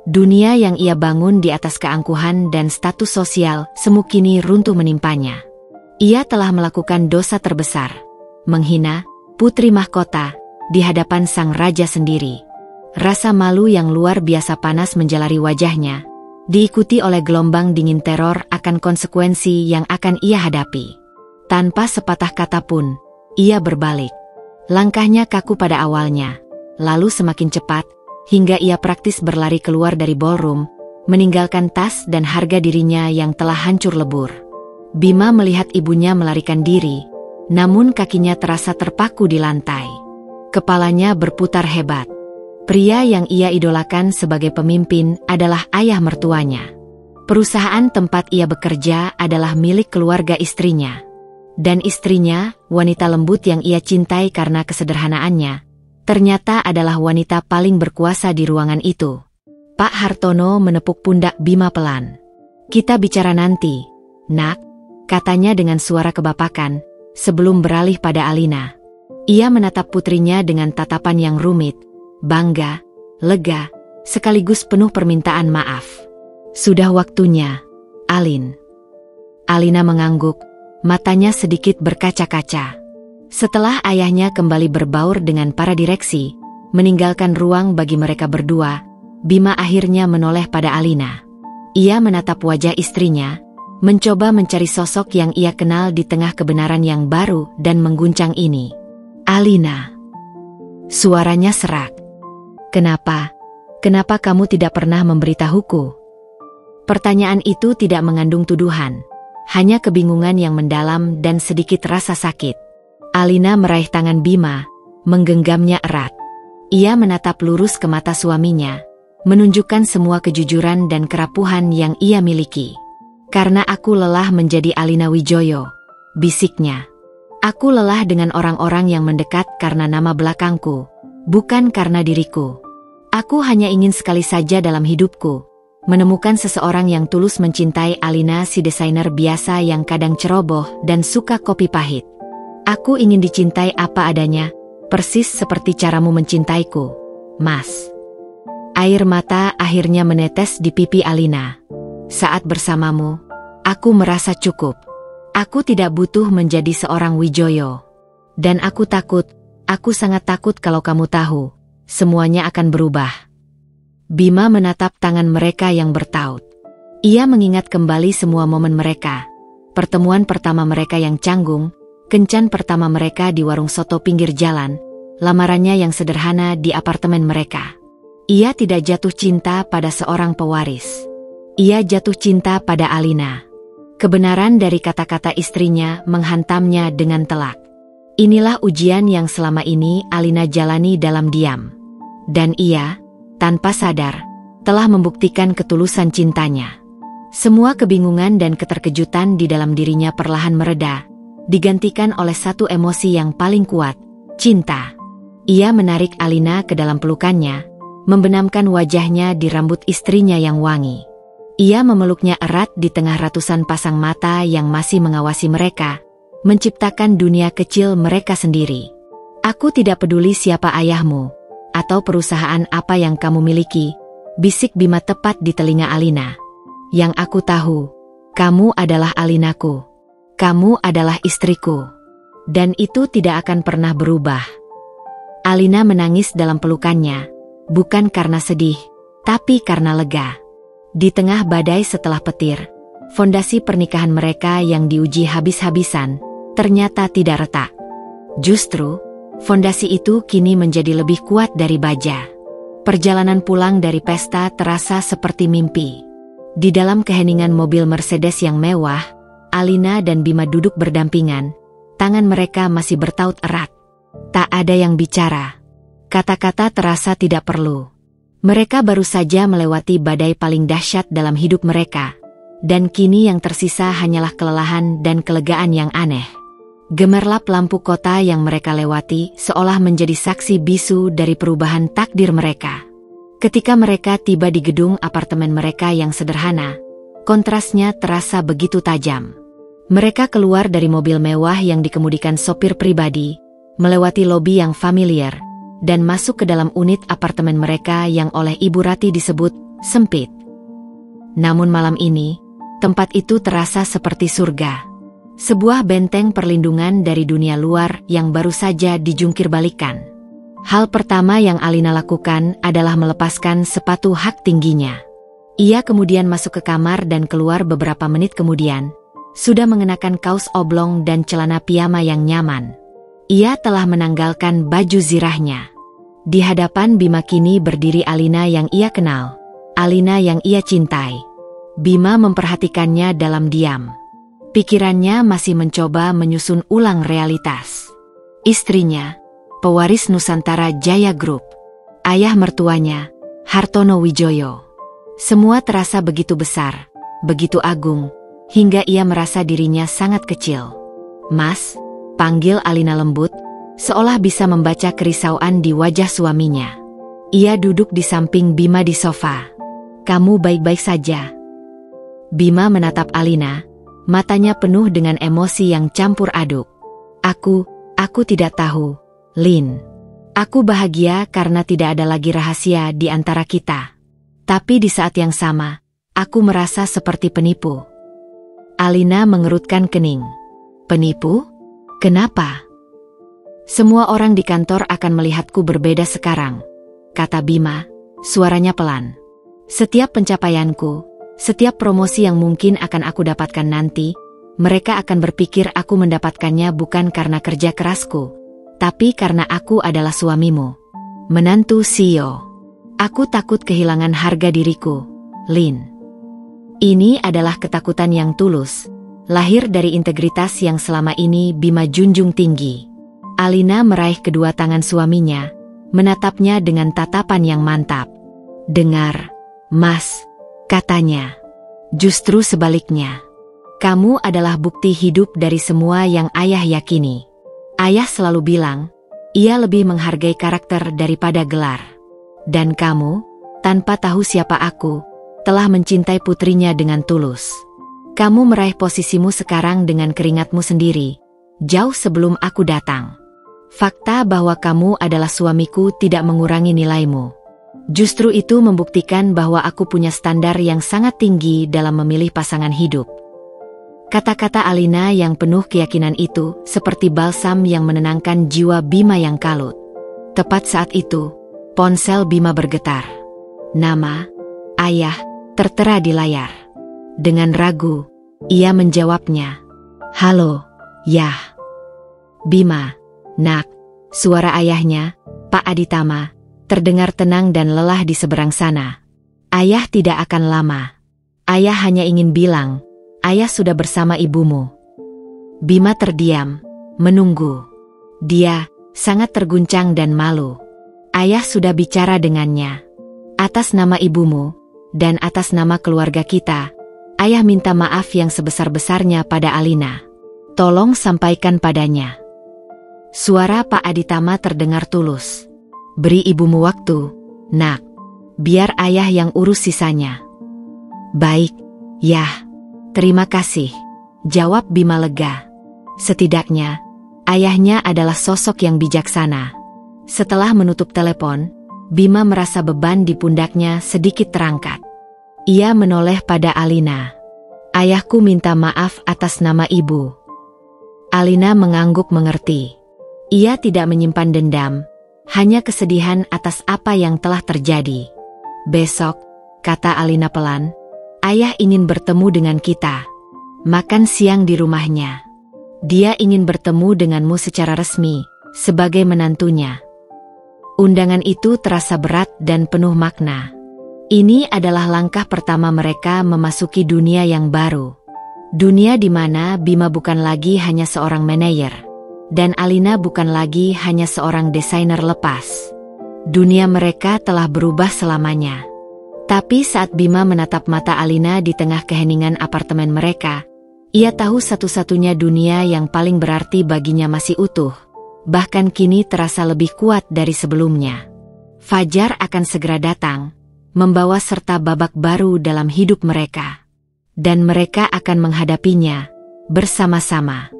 Dunia yang ia bangun di atas keangkuhan dan status sosial semu kini runtuh menimpanya. Ia telah melakukan dosa terbesar, menghina putri mahkota di hadapan sang raja sendiri. Rasa malu yang luar biasa panas menjalari wajahnya, diikuti oleh gelombang dingin teror akan konsekuensi yang akan ia hadapi. Tanpa sepatah kata pun, ia berbalik. Langkahnya kaku pada awalnya, lalu semakin cepat, hingga ia praktis berlari keluar dari ballroom, meninggalkan tas dan harga dirinya yang telah hancur lebur. Bima melihat ibunya melarikan diri, namun kakinya terasa terpaku di lantai. Kepalanya berputar hebat. Pria yang ia idolakan sebagai pemimpin adalah ayah mertuanya. Perusahaan tempat ia bekerja adalah milik keluarga istrinya. Dan istrinya, wanita lembut yang ia cintai karena kesederhanaannya, ternyata adalah wanita paling berkuasa di ruangan itu. Pak Hartono menepuk pundak Bima pelan. "Kita bicara nanti, nak," katanya dengan suara kebapakan, sebelum beralih pada Alina. Ia menatap putrinya dengan tatapan yang rumit, bangga, lega, sekaligus penuh permintaan maaf. "Sudah waktunya, Alin." Alina mengangguk, matanya sedikit berkaca-kaca. Setelah ayahnya kembali berbaur dengan para direksi, meninggalkan ruang bagi mereka berdua, Bima akhirnya menoleh pada Alina. Ia menatap wajah istrinya, mencoba mencari sosok yang ia kenal di tengah kebenaran yang baru dan mengguncang ini. "Alina." Suaranya serak. "Kenapa? Kenapa kamu tidak pernah memberitahuku?" Pertanyaan itu tidak mengandung tuduhan, hanya kebingungan yang mendalam dan sedikit rasa sakit. Alina meraih tangan Bima, menggenggamnya erat. Ia menatap lurus ke mata suaminya, menunjukkan semua kejujuran dan kerapuhan yang ia miliki. "Karena aku lelah menjadi Alina Wijoyo," bisiknya. "Aku lelah dengan orang-orang yang mendekat karena nama belakangku, bukan karena diriku. Aku hanya ingin sekali saja dalam hidupku, menemukan seseorang yang tulus mencintai Alina, si desainer biasa yang kadang ceroboh dan suka kopi pahit. Aku ingin dicintai apa adanya, persis seperti caramu mencintaiku, Mas. Air mata akhirnya menetes di pipi Alina. Saat bersamamu, aku merasa cukup. Aku tidak butuh menjadi seorang Wijoyo. Dan aku sangat takut kalau kamu tahu, semuanya akan berubah. Bima menatap tangan mereka yang bertaut. Ia mengingat kembali semua momen mereka. Pertemuan pertama mereka yang canggung, kencan pertama mereka di warung soto pinggir jalan, lamarannya yang sederhana di apartemen mereka. Ia tidak jatuh cinta pada seorang pewaris. Ia jatuh cinta pada Alina. Kebenaran dari kata-kata istrinya menghantamnya dengan telak. Inilah ujian yang selama ini Alina jalani dalam diam. Dan ia, tanpa sadar, telah membuktikan ketulusan cintanya. Semua kebingungan dan keterkejutan di dalam dirinya perlahan mereda, digantikan oleh satu emosi yang paling kuat, cinta. Ia menarik Alina ke dalam pelukannya, membenamkan wajahnya di rambut istrinya yang wangi. Ia memeluknya erat di tengah ratusan pasang mata yang masih mengawasi mereka, menciptakan dunia kecil mereka sendiri. Aku tidak peduli siapa ayahmu, atau perusahaan apa yang kamu miliki, bisik Bima tepat di telinga Alina. Yang aku tahu, kamu adalah Alinaku. Kamu adalah istriku. Dan itu tidak akan pernah berubah. Alina menangis dalam pelukannya, bukan karena sedih, tapi karena lega. Di tengah badai setelah petir, fondasi pernikahan mereka yang diuji habis-habisan, ternyata tidak retak. Justru, fondasi itu kini menjadi lebih kuat dari baja. Perjalanan pulang dari pesta terasa seperti mimpi. Di dalam keheningan mobil Mercedes yang mewah, Alina dan Bima duduk berdampingan, tangan mereka masih bertaut erat. Tak ada yang bicara. Kata-kata terasa tidak perlu. Mereka baru saja melewati badai paling dahsyat dalam hidup mereka, dan kini yang tersisa hanyalah kelelahan dan kelegaan yang aneh. Gemerlap lampu kota yang mereka lewati seolah menjadi saksi bisu dari perubahan takdir mereka. Ketika mereka tiba di gedung apartemen mereka yang sederhana, kontrasnya terasa begitu tajam. Mereka keluar dari mobil mewah yang dikemudikan sopir pribadi, melewati lobi yang familiar, dan masuk ke dalam unit apartemen mereka yang oleh Ibu Rati disebut sempit. Namun malam ini, tempat itu terasa seperti surga. Sebuah benteng perlindungan dari dunia luar yang baru saja dijungkir balikan. Hal pertama yang Alina lakukan adalah melepaskan sepatu hak tingginya. Ia kemudian masuk ke kamar dan keluar beberapa menit kemudian, sudah mengenakan kaos oblong dan celana piyama yang nyaman. Ia telah menanggalkan baju zirahnya. Di hadapan Bima kini berdiri Alina yang ia kenal, Alina yang ia cintai. Bima memperhatikannya dalam diam. Pikirannya masih mencoba menyusun ulang realitas. Istrinya, pewaris Nusantara Jaya Group. Ayah mertuanya, Hartono Wijoyo. Semua terasa begitu besar, begitu agung, hingga ia merasa dirinya sangat kecil. Mas, panggil Alina lembut, seolah bisa membaca kerisauan di wajah suaminya. Ia duduk di samping Bima di sofa. Kamu baik-baik saja? Bima menatap Alina, matanya penuh dengan emosi yang campur aduk. Aku tidak tahu, Lin. Aku bahagia karena tidak ada lagi rahasia di antara kita. Tapi di saat yang sama, aku merasa seperti penipu. Alina mengerutkan kening. Penipu? Kenapa? Semua orang di kantor akan melihatku berbeda sekarang, kata Bima, suaranya pelan. Setiap pencapaianku, setiap promosi yang mungkin akan aku dapatkan nanti, mereka akan berpikir aku mendapatkannya bukan karena kerja kerasku, tapi karena aku adalah suamimu, menantu CEO. Aku takut kehilangan harga diriku, Lin. Ini adalah ketakutan yang tulus, lahir dari integritas yang selama ini Bima junjung tinggi. Alina meraih kedua tangan suaminya, menatapnya dengan tatapan yang mantap. Dengar, Mas, katanya. Justru sebaliknya. Kamu adalah bukti hidup dari semua yang ayah yakini. Ayah selalu bilang, ia lebih menghargai karakter daripada gelar. Dan kamu, tanpa tahu siapa aku, telah mencintai putrinya dengan tulus. Kamu meraih posisimu sekarang dengan keringatmu sendiri, jauh sebelum aku datang. Fakta bahwa kamu adalah suamiku tidak mengurangi nilaimu. Justru itu membuktikan bahwa aku punya standar yang sangat tinggi dalam memilih pasangan hidup. Kata-kata Alina yang penuh keyakinan itu seperti balsam yang menenangkan jiwa Bima yang kalut. Tepat saat itu, ponsel Bima bergetar. Nama, ayah, tertera di layar. Dengan ragu, ia menjawabnya. Halo, Yah. Bima. Nak, suara ayahnya, Pak Aditama, terdengar tenang dan lelah di seberang sana. Ayah tidak akan lama. Ayah hanya ingin bilang, ayah sudah bersama ibumu. Bima terdiam, menunggu. Dia sangat terguncang dan malu. Ayah sudah bicara dengannya. Atas nama ibumu, dan atas nama keluarga kita, ayah minta maaf yang sebesar-besarnya pada Alina. Tolong sampaikan padanya. Suara Pak Aditama terdengar tulus. Beri ibumu waktu, nak. Biar ayah yang urus sisanya. Baik, Yah. Terima kasih, jawab Bima lega. Setidaknya, ayahnya adalah sosok yang bijaksana. Setelah menutup telepon, Bima merasa beban di pundaknya sedikit terangkat. Ia menoleh pada Alina. Ayahku minta maaf atas nama ibu. Alina mengangguk mengerti. Ia tidak menyimpan dendam, hanya kesedihan atas apa yang telah terjadi. Besok, kata Alina pelan, ayah ingin bertemu dengan kita. Makan siang di rumahnya. Dia ingin bertemu denganmu secara resmi, sebagai menantunya. Undangan itu terasa berat dan penuh makna. Ini adalah langkah pertama mereka memasuki dunia yang baru. Dunia di mana Bima bukan lagi hanya seorang manajer. Dan Alina bukan lagi hanya seorang desainer lepas. Dunia mereka telah berubah selamanya. Tapi saat Bima menatap mata Alina di tengah keheningan apartemen mereka, ia tahu satu-satunya dunia yang paling berarti baginya masih utuh. Bahkan kini terasa lebih kuat dari sebelumnya. Fajar akan segera datang, membawa serta babak baru dalam hidup mereka. Dan mereka akan menghadapinya bersama-sama.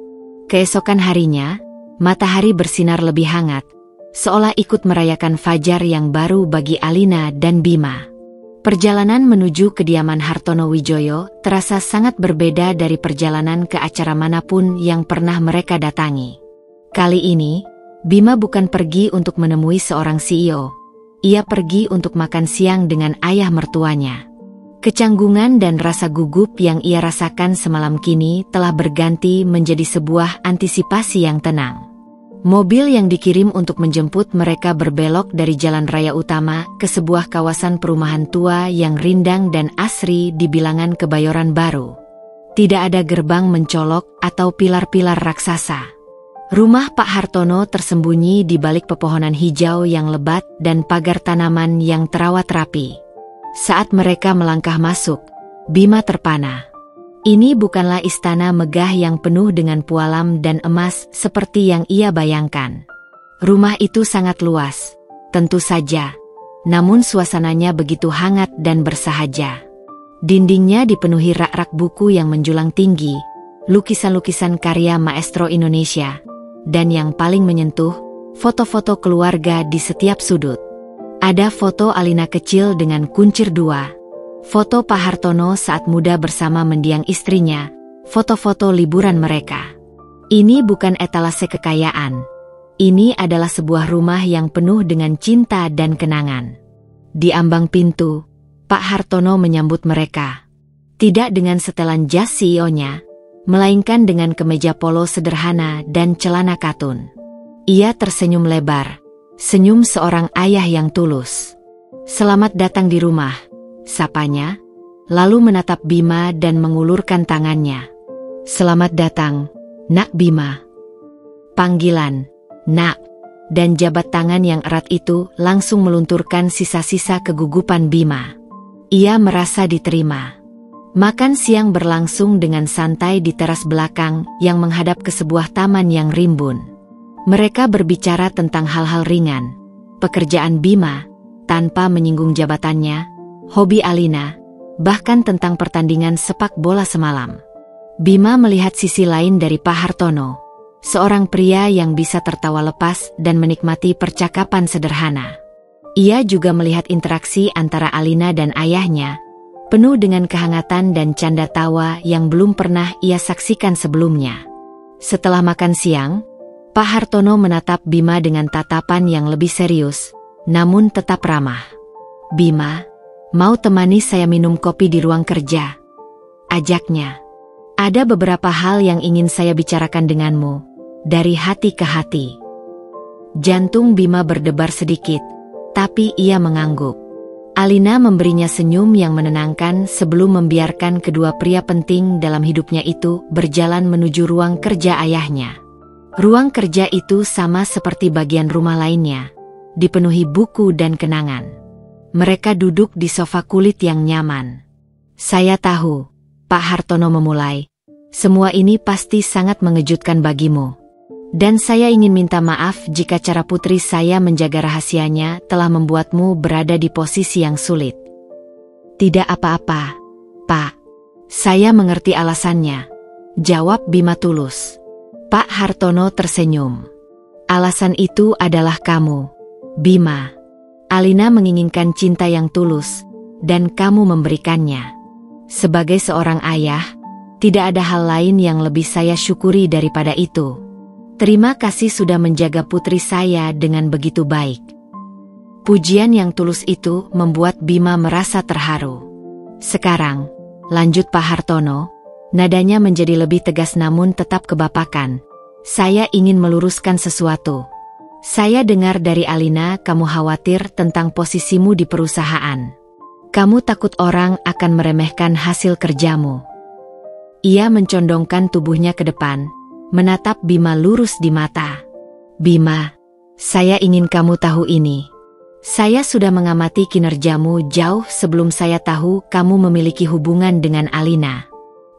Keesokan harinya, matahari bersinar lebih hangat, seolah ikut merayakan fajar yang baru bagi Alina dan Bima. Perjalanan menuju kediaman Hartono Wijoyo terasa sangat berbeda dari perjalanan ke acara manapun yang pernah mereka datangi. Kali ini, Bima bukan pergi untuk menemui seorang CEO. Ia pergi untuk makan siang dengan ayah mertuanya. Kecanggungan dan rasa gugup yang ia rasakan semalam kini telah berganti menjadi sebuah antisipasi yang tenang. Mobil yang dikirim untuk menjemput mereka berbelok dari jalan raya utama ke sebuah kawasan perumahan tua yang rindang dan asri di bilangan Kebayoran Baru. Tidak ada gerbang mencolok atau pilar-pilar raksasa. Rumah Pak Hartono tersembunyi di balik pepohonan hijau yang lebat dan pagar tanaman yang terawat rapi. Saat mereka melangkah masuk, Bima terpana. Ini bukanlah istana megah yang penuh dengan pualam dan emas seperti yang ia bayangkan. Rumah itu sangat luas, tentu saja, namun suasananya begitu hangat dan bersahaja. Dindingnya dipenuhi rak-rak buku yang menjulang tinggi, lukisan-lukisan karya maestro Indonesia, dan yang paling menyentuh, foto-foto keluarga di setiap sudut. Ada foto Alina kecil dengan kuncir dua, foto Pak Hartono saat muda bersama mendiang istrinya, foto-foto liburan mereka. Ini bukan etalase kekayaan. Ini adalah sebuah rumah yang penuh dengan cinta dan kenangan. Di ambang pintu, Pak Hartono menyambut mereka. Tidak dengan setelan jas CEO-nya, melainkan dengan kemeja polo sederhana dan celana katun. Ia tersenyum lebar. Senyum seorang ayah yang tulus. Selamat datang di rumah, sapanya, lalu menatap Bima dan mengulurkan tangannya. Selamat datang, Nak Bima. Panggilan, Nak, dan jabat tangan yang erat itu langsung melunturkan sisa-sisa kegugupan Bima. Ia merasa diterima. Makan siang berlangsung dengan santai di teras belakang yang menghadap ke sebuah taman yang rimbun. Mereka berbicara tentang hal-hal ringan, pekerjaan Bima, tanpa menyinggung jabatannya, hobi Alina, bahkan tentang pertandingan sepak bola semalam. Bima melihat sisi lain dari Pak Hartono. seorang pria yang bisa tertawa lepas dan menikmati percakapan sederhana. Ia juga melihat interaksi antara Alina dan ayahnya, penuh dengan kehangatan dan canda tawa yang belum pernah ia saksikan sebelumnya. Setelah makan siang, Pak Hartono menatap Bima dengan tatapan yang lebih serius, namun tetap ramah. "Bima, mau temani saya minum kopi di ruang kerja?" ajaknya. "Ada beberapa hal yang ingin saya bicarakan denganmu, dari hati ke hati." Jantung Bima berdebar sedikit, tapi ia mengangguk. Alina memberinya senyum yang menenangkan sebelum membiarkan kedua pria penting dalam hidupnya itu berjalan menuju ruang kerja ayahnya. Ruang kerja itu sama seperti bagian rumah lainnya, dipenuhi buku dan kenangan. Mereka duduk di sofa kulit yang nyaman. "Saya tahu," Pak Hartono memulai, "semua ini pasti sangat mengejutkan bagimu. Dan saya ingin minta maaf jika cara putri saya menjaga rahasianya telah membuatmu berada di posisi yang sulit." "Tidak apa-apa, Pak. Saya mengerti alasannya," jawab Bima tulus. Pak Hartono tersenyum. "Alasan itu adalah kamu, Bima. Alina menginginkan cinta yang tulus, dan kamu memberikannya. Sebagai seorang ayah, tidak ada hal lain yang lebih saya syukuri daripada itu. Terima kasih sudah menjaga putri saya dengan begitu baik." Pujian yang tulus itu membuat Bima merasa terharu. "Sekarang," lanjut Pak Hartono, nadanya menjadi lebih tegas namun tetap kebapakan, "saya ingin meluruskan sesuatu. Saya dengar dari Alina kamu khawatir tentang posisimu di perusahaan. Kamu takut orang akan meremehkan hasil kerjamu." Ia mencondongkan tubuhnya ke depan, menatap Bima lurus di mata. "Bima, saya ingin kamu tahu ini. Saya sudah mengamati kinerjamu jauh sebelum saya tahu kamu memiliki hubungan dengan Alina.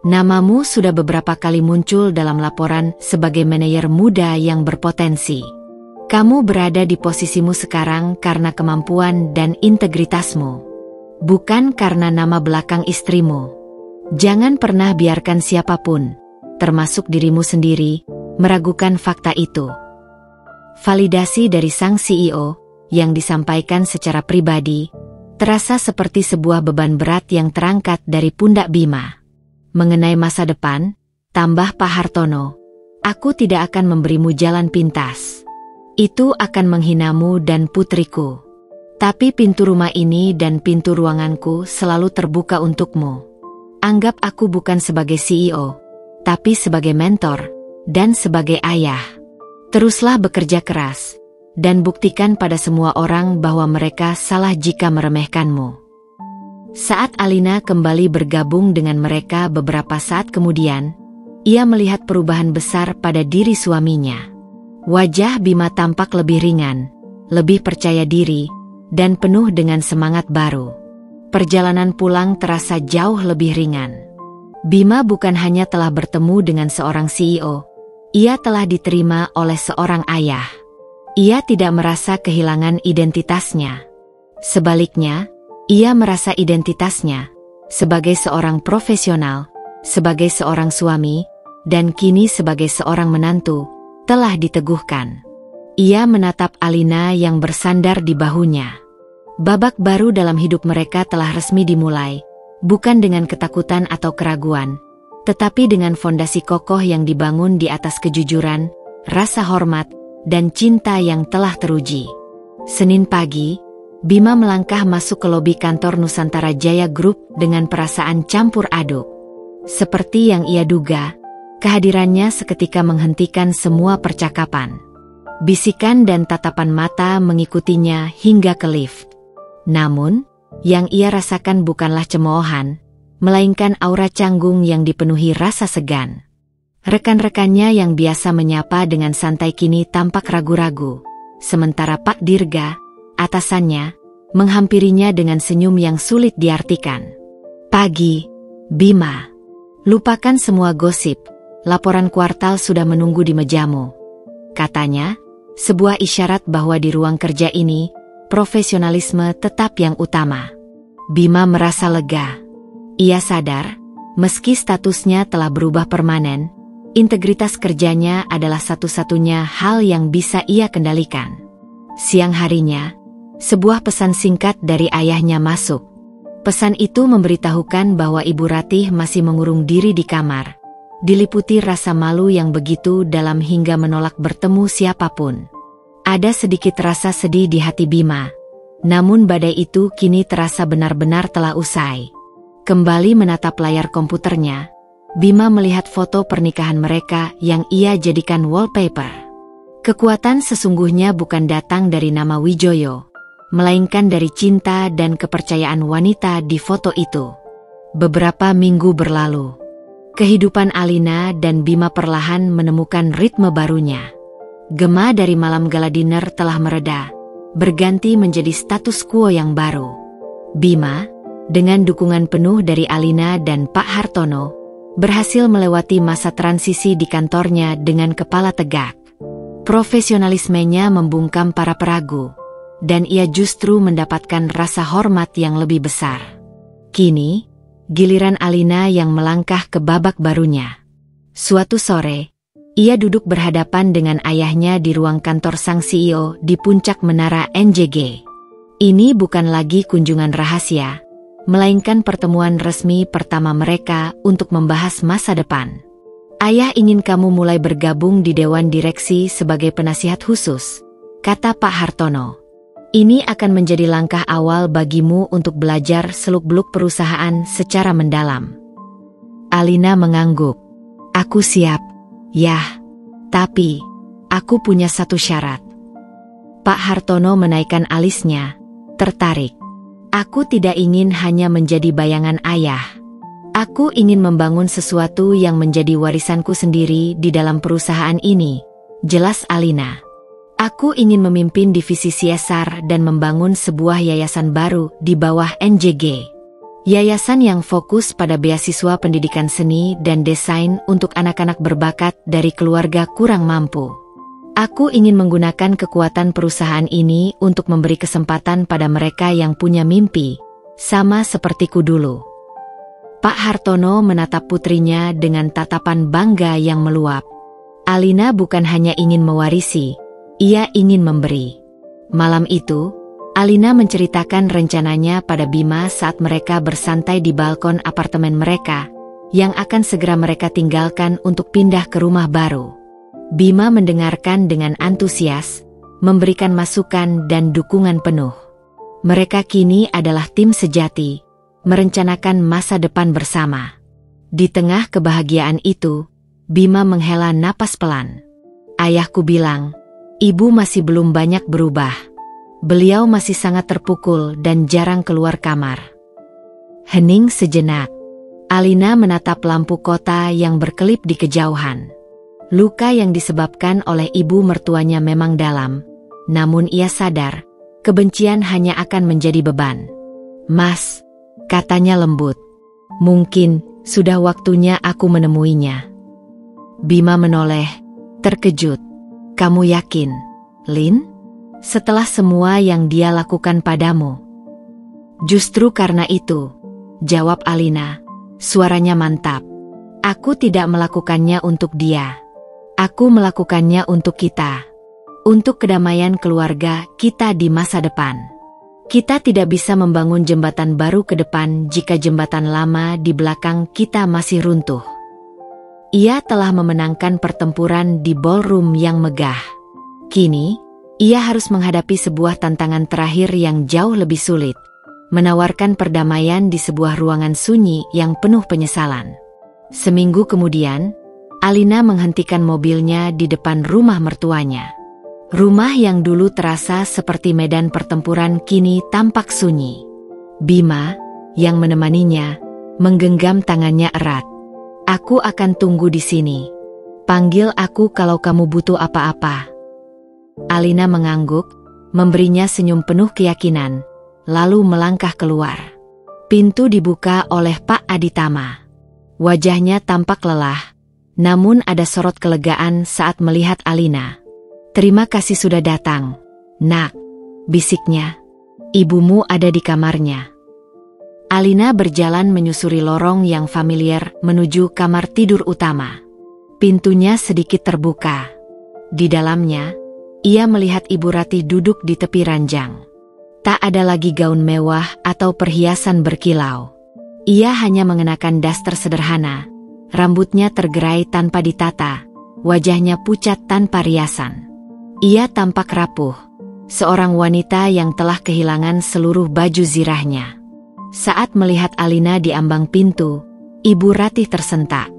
Namamu sudah beberapa kali muncul dalam laporan sebagai manajer muda yang berpotensi. Kamu berada di posisimu sekarang karena kemampuan dan integritasmu, bukan karena nama belakang istrimu. Jangan pernah biarkan siapapun, termasuk dirimu sendiri, meragukan fakta itu." Validasi dari sang CEO, yang disampaikan secara pribadi, terasa seperti sebuah beban berat yang terangkat dari pundak Bima. "Mengenai masa depan," tambah Pak Hartono, "aku tidak akan memberimu jalan pintas. Itu akan menghinamu dan putriku. Tapi pintu rumah ini dan pintu ruanganku selalu terbuka untukmu. Anggap aku bukan sebagai CEO, tapi sebagai mentor, dan sebagai ayah. Teruslah bekerja keras, dan buktikan pada semua orang bahwa mereka salah jika meremehkanmu." Saat Alina kembali bergabung dengan mereka beberapa saat kemudian, ia melihat perubahan besar pada diri suaminya. Wajah Bima tampak lebih ringan, lebih percaya diri, dan penuh dengan semangat baru. Perjalanan pulang terasa jauh lebih ringan. Bima bukan hanya telah bertemu dengan seorang CEO, ia telah diterima oleh seorang ayah. Ia tidak merasa kehilangan identitasnya. Sebaliknya, ia merasa identitasnya sebagai seorang profesional, sebagai seorang suami, dan kini sebagai seorang menantu, telah diteguhkan. Ia menatap Alina yang bersandar di bahunya. Babak baru dalam hidup mereka telah resmi dimulai, bukan dengan ketakutan atau keraguan, tetapi dengan fondasi kokoh yang dibangun di atas kejujuran, rasa hormat, dan cinta yang telah teruji. Senin pagi, Bima melangkah masuk ke lobi kantor Nusantara Jaya Group dengan perasaan campur aduk. Seperti yang ia duga, kehadirannya seketika menghentikan semua percakapan. Bisikan dan tatapan mata mengikutinya hingga ke lift. Namun, yang ia rasakan bukanlah cemoohan, melainkan aura canggung yang dipenuhi rasa segan. Rekan-rekannya yang biasa menyapa dengan santai kini tampak ragu-ragu, sementara Pak Dirga, atasannya, menghampirinya dengan senyum yang sulit diartikan. "Pagi, Bima. Lupakan semua gosip, laporan kuartal sudah menunggu di mejamu," katanya, sebuah isyarat bahwa di ruang kerja ini, profesionalisme tetap yang utama. Bima merasa lega. Ia sadar, meski statusnya telah berubah permanen, Integritas kerjanya adalah satu-satunya hal yang bisa ia kendalikan. Siang harinya, sebuah pesan singkat dari ayahnya masuk. Pesan itu memberitahukan bahwa Ibu Ratih masih mengurung diri di kamar, diliputi rasa malu yang begitu dalam hingga menolak bertemu siapapun. Ada sedikit rasa sedih di hati Bima, namun badai itu kini terasa benar-benar telah usai. Kembali menatap layar komputernya, Bima melihat foto pernikahan mereka yang ia jadikan wallpaper. Kekuatan sesungguhnya bukan datang dari nama Wijoyo, melainkan dari cinta dan kepercayaan wanita di foto itu. Beberapa minggu berlalu, kehidupan Alina dan Bima perlahan menemukan ritme barunya. Gema dari malam gala dinner telah mereda, berganti menjadi status quo yang baru. Bima, dengan dukungan penuh dari Alina dan Pak Hartono, berhasil melewati masa transisi di kantornya dengan kepala tegak. Profesionalismenya membungkam para peragu, dan ia justru mendapatkan rasa hormat yang lebih besar. Kini, giliran Alina yang melangkah ke babak barunya. Suatu sore, ia duduk berhadapan dengan ayahnya di ruang kantor sang CEO di puncak menara NJG. Ini bukan lagi kunjungan rahasia, melainkan pertemuan resmi pertama mereka untuk membahas masa depan. Ayah ingin kamu mulai bergabung di Dewan Direksi sebagai penasihat khusus, kata Pak Hartono. Ini akan menjadi langkah awal bagimu untuk belajar seluk-beluk perusahaan secara mendalam. Alina mengangguk. Aku siap, Yah. Tapi, aku punya satu syarat. Pak Hartono menaikkan alisnya, tertarik. Aku tidak ingin hanya menjadi bayangan ayah. Aku ingin membangun sesuatu yang menjadi warisanku sendiri di dalam perusahaan ini, jelas Alina. Aku ingin memimpin divisi CSR dan membangun sebuah yayasan baru di bawah NJG. Yayasan yang fokus pada beasiswa pendidikan seni dan desain untuk anak-anak berbakat dari keluarga kurang mampu. Aku ingin menggunakan kekuatan perusahaan ini untuk memberi kesempatan pada mereka yang punya mimpi, sama sepertiku dulu. Pak Hartono menatap putrinya dengan tatapan bangga yang meluap. Alina bukan hanya ingin mewarisi, ia ingin memberi. Malam itu, Alina menceritakan rencananya pada Bima saat mereka bersantai di balkon apartemen mereka, yang akan segera mereka tinggalkan untuk pindah ke rumah baru. Bima mendengarkan dengan antusias, memberikan masukan dan dukungan penuh. Mereka kini adalah tim sejati, merencanakan masa depan bersama. Di tengah kebahagiaan itu, Bima menghela napas pelan. Ayahku bilang, ibu masih belum banyak berubah. Beliau masih sangat terpukul dan jarang keluar kamar. Hening sejenak. Alina menatap lampu kota yang berkelip di kejauhan. Luka yang disebabkan oleh ibu mertuanya memang dalam, namun ia sadar, kebencian hanya akan menjadi beban. Mas, katanya lembut, mungkin sudah waktunya aku menemuinya. Bima menoleh, terkejut. Kamu yakin, Lin? Setelah semua yang dia lakukan padamu? Justru karena itu, jawab Alina, suaranya mantap. Aku tidak melakukannya untuk dia. Aku melakukannya untuk kita. Untuk kedamaian keluarga kita di masa depan. Kita tidak bisa membangun jembatan baru ke depan jika jembatan lama di belakang kita masih runtuh. Ia telah memenangkan pertempuran di ballroom yang megah. Kini, ia harus menghadapi sebuah tantangan terakhir yang jauh lebih sulit. Menawarkan perdamaian di sebuah ruangan sunyi yang penuh penyesalan. Seminggu kemudian, Alina menghentikan mobilnya di depan rumah mertuanya. Rumah yang dulu terasa seperti medan pertempuran kini tampak sunyi. Bima, yang menemaninya, menggenggam tangannya erat. Aku akan tunggu di sini. Panggil aku kalau kamu butuh apa-apa. Alina mengangguk, memberinya senyum penuh keyakinan, lalu melangkah keluar. Pintu dibuka oleh Pak Aditama. Wajahnya tampak lelah, namun ada sorot kelegaan saat melihat Alina. Terima kasih sudah datang, nak, bisiknya. Ibumu ada di kamarnya. Alina berjalan menyusuri lorong yang familiar menuju kamar tidur utama. Pintunya sedikit terbuka. Di dalamnya, ia melihat Ibu Ratih duduk di tepi ranjang. Tak ada lagi gaun mewah atau perhiasan berkilau. Ia hanya mengenakan daster sederhana, rambutnya tergerai tanpa ditata, wajahnya pucat tanpa riasan. Ia tampak rapuh, seorang wanita yang telah kehilangan seluruh baju zirahnya. Saat melihat Alina di ambang pintu, Ibu Ratih tersentak.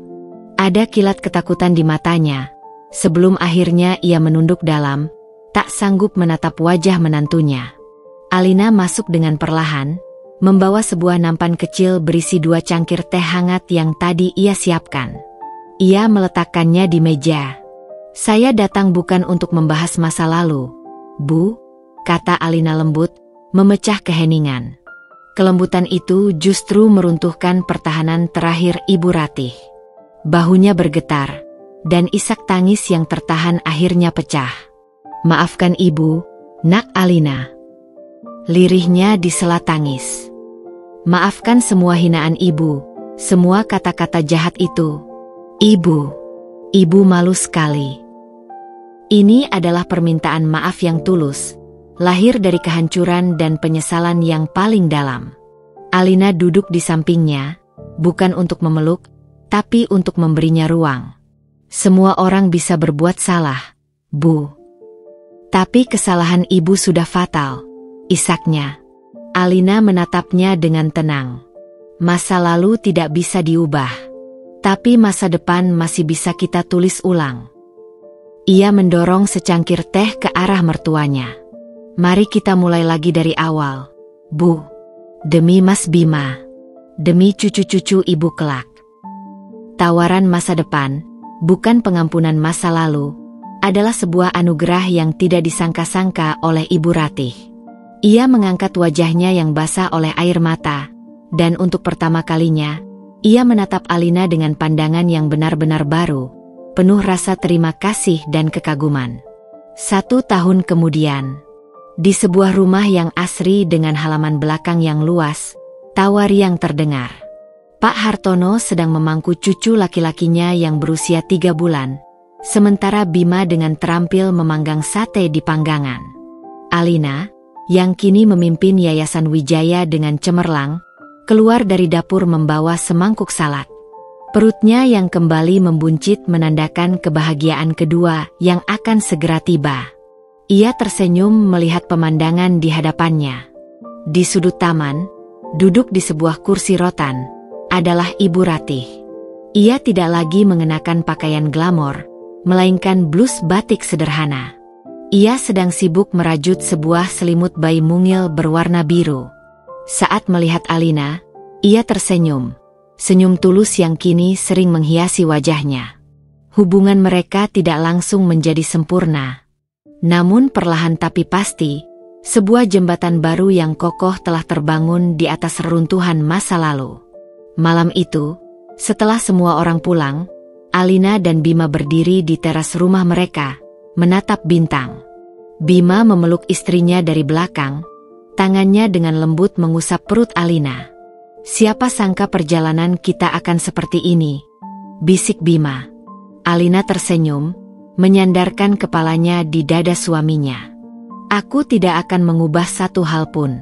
Ada kilat ketakutan di matanya, sebelum akhirnya ia menunduk dalam, tak sanggup menatap wajah menantunya. Alina masuk dengan perlahan, membawa sebuah nampan kecil berisi 2 cangkir teh hangat yang tadi ia siapkan. Ia meletakkannya di meja. "Saya datang bukan untuk membahas masa lalu, Bu," kata Alina lembut, memecah keheningan. Kelembutan itu justru meruntuhkan pertahanan terakhir Ibu Ratih. Bahunya bergetar, dan isak tangis yang tertahan akhirnya pecah. "Maafkan Ibu, Nak Alina." Lirihnya disela tangis. "Maafkan semua hinaan Ibu, semua kata-kata jahat itu. Ibu malu sekali. Ini adalah permintaan maaf yang tulus, lahir dari kehancuran dan penyesalan yang paling dalam." Alina duduk di sampingnya, bukan untuk memeluk, tapi untuk memberinya ruang. "Semua orang bisa berbuat salah, Bu. Tapi kesalahan Ibu sudah fatal," isaknya. Alina menatapnya dengan tenang. "Masa lalu tidak bisa diubah, tapi masa depan masih bisa kita tulis ulang." Ia mendorong secangkir teh ke arah mertuanya. "Mari kita mulai lagi dari awal, Bu. Demi Mas Bima, demi cucu-cucu Ibu kelak." Tawaran masa depan, bukan pengampunan masa lalu, adalah sebuah anugerah yang tidak disangka-sangka oleh Ibu Ratih. Ia mengangkat wajahnya yang basah oleh air mata, dan untuk pertama kalinya, ia menatap Alina dengan pandangan yang benar-benar baru, penuh rasa terima kasih dan kekaguman. 1 tahun kemudian, di sebuah rumah yang asri dengan halaman belakang yang luas, tawa riang terdengar. Pak Hartono sedang memangku cucu laki-lakinya yang berusia 3 bulan, sementara Bima dengan terampil memanggang sate di panggangan. Alina, yang kini memimpin Yayasan Wijaya dengan cemerlang, keluar dari dapur membawa semangkuk salad. Perutnya yang kembali membuncit menandakan kebahagiaan kedua yang akan segera tiba. Ia tersenyum melihat pemandangan di hadapannya. Di sudut taman, duduk di sebuah kursi rotan, adalah Ibu Ratih. Ia tidak lagi mengenakan pakaian glamor, melainkan blus batik sederhana. Ia sedang sibuk merajut sebuah selimut bayi mungil berwarna biru. Saat melihat Alina, ia tersenyum, senyum tulus yang kini sering menghiasi wajahnya. Hubungan mereka tidak langsung menjadi sempurna. Namun perlahan tapi pasti, sebuah jembatan baru yang kokoh telah terbangun di atas reruntuhan masa lalu. Malam itu, setelah semua orang pulang, Alina dan Bima berdiri di teras rumah mereka, menatap bintang. Bima memeluk istrinya dari belakang, tangannya dengan lembut mengusap perut Alina. "Siapa sangka perjalanan kita akan seperti ini?" bisik Bima. Alina tersenyum, menyandarkan kepalanya di dada suaminya. "Aku tidak akan mengubah satu hal pun,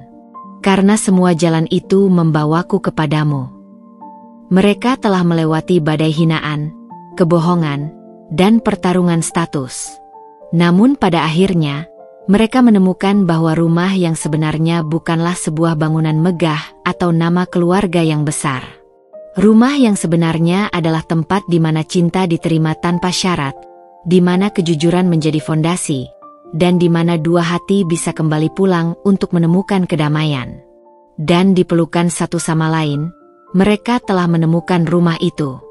karena semua jalan itu membawaku kepadamu." Mereka telah melewati badai hinaan, kebohongan, dan pertarungan status. Namun pada akhirnya, mereka menemukan bahwa rumah yang sebenarnya bukanlah sebuah bangunan megah atau nama keluarga yang besar. Rumah yang sebenarnya adalah tempat di mana cinta diterima tanpa syarat, di mana kejujuran menjadi fondasi, dan di mana dua hati bisa kembali pulang untuk menemukan kedamaian. Dan dipelukan satu sama lain, mereka telah menemukan rumah itu.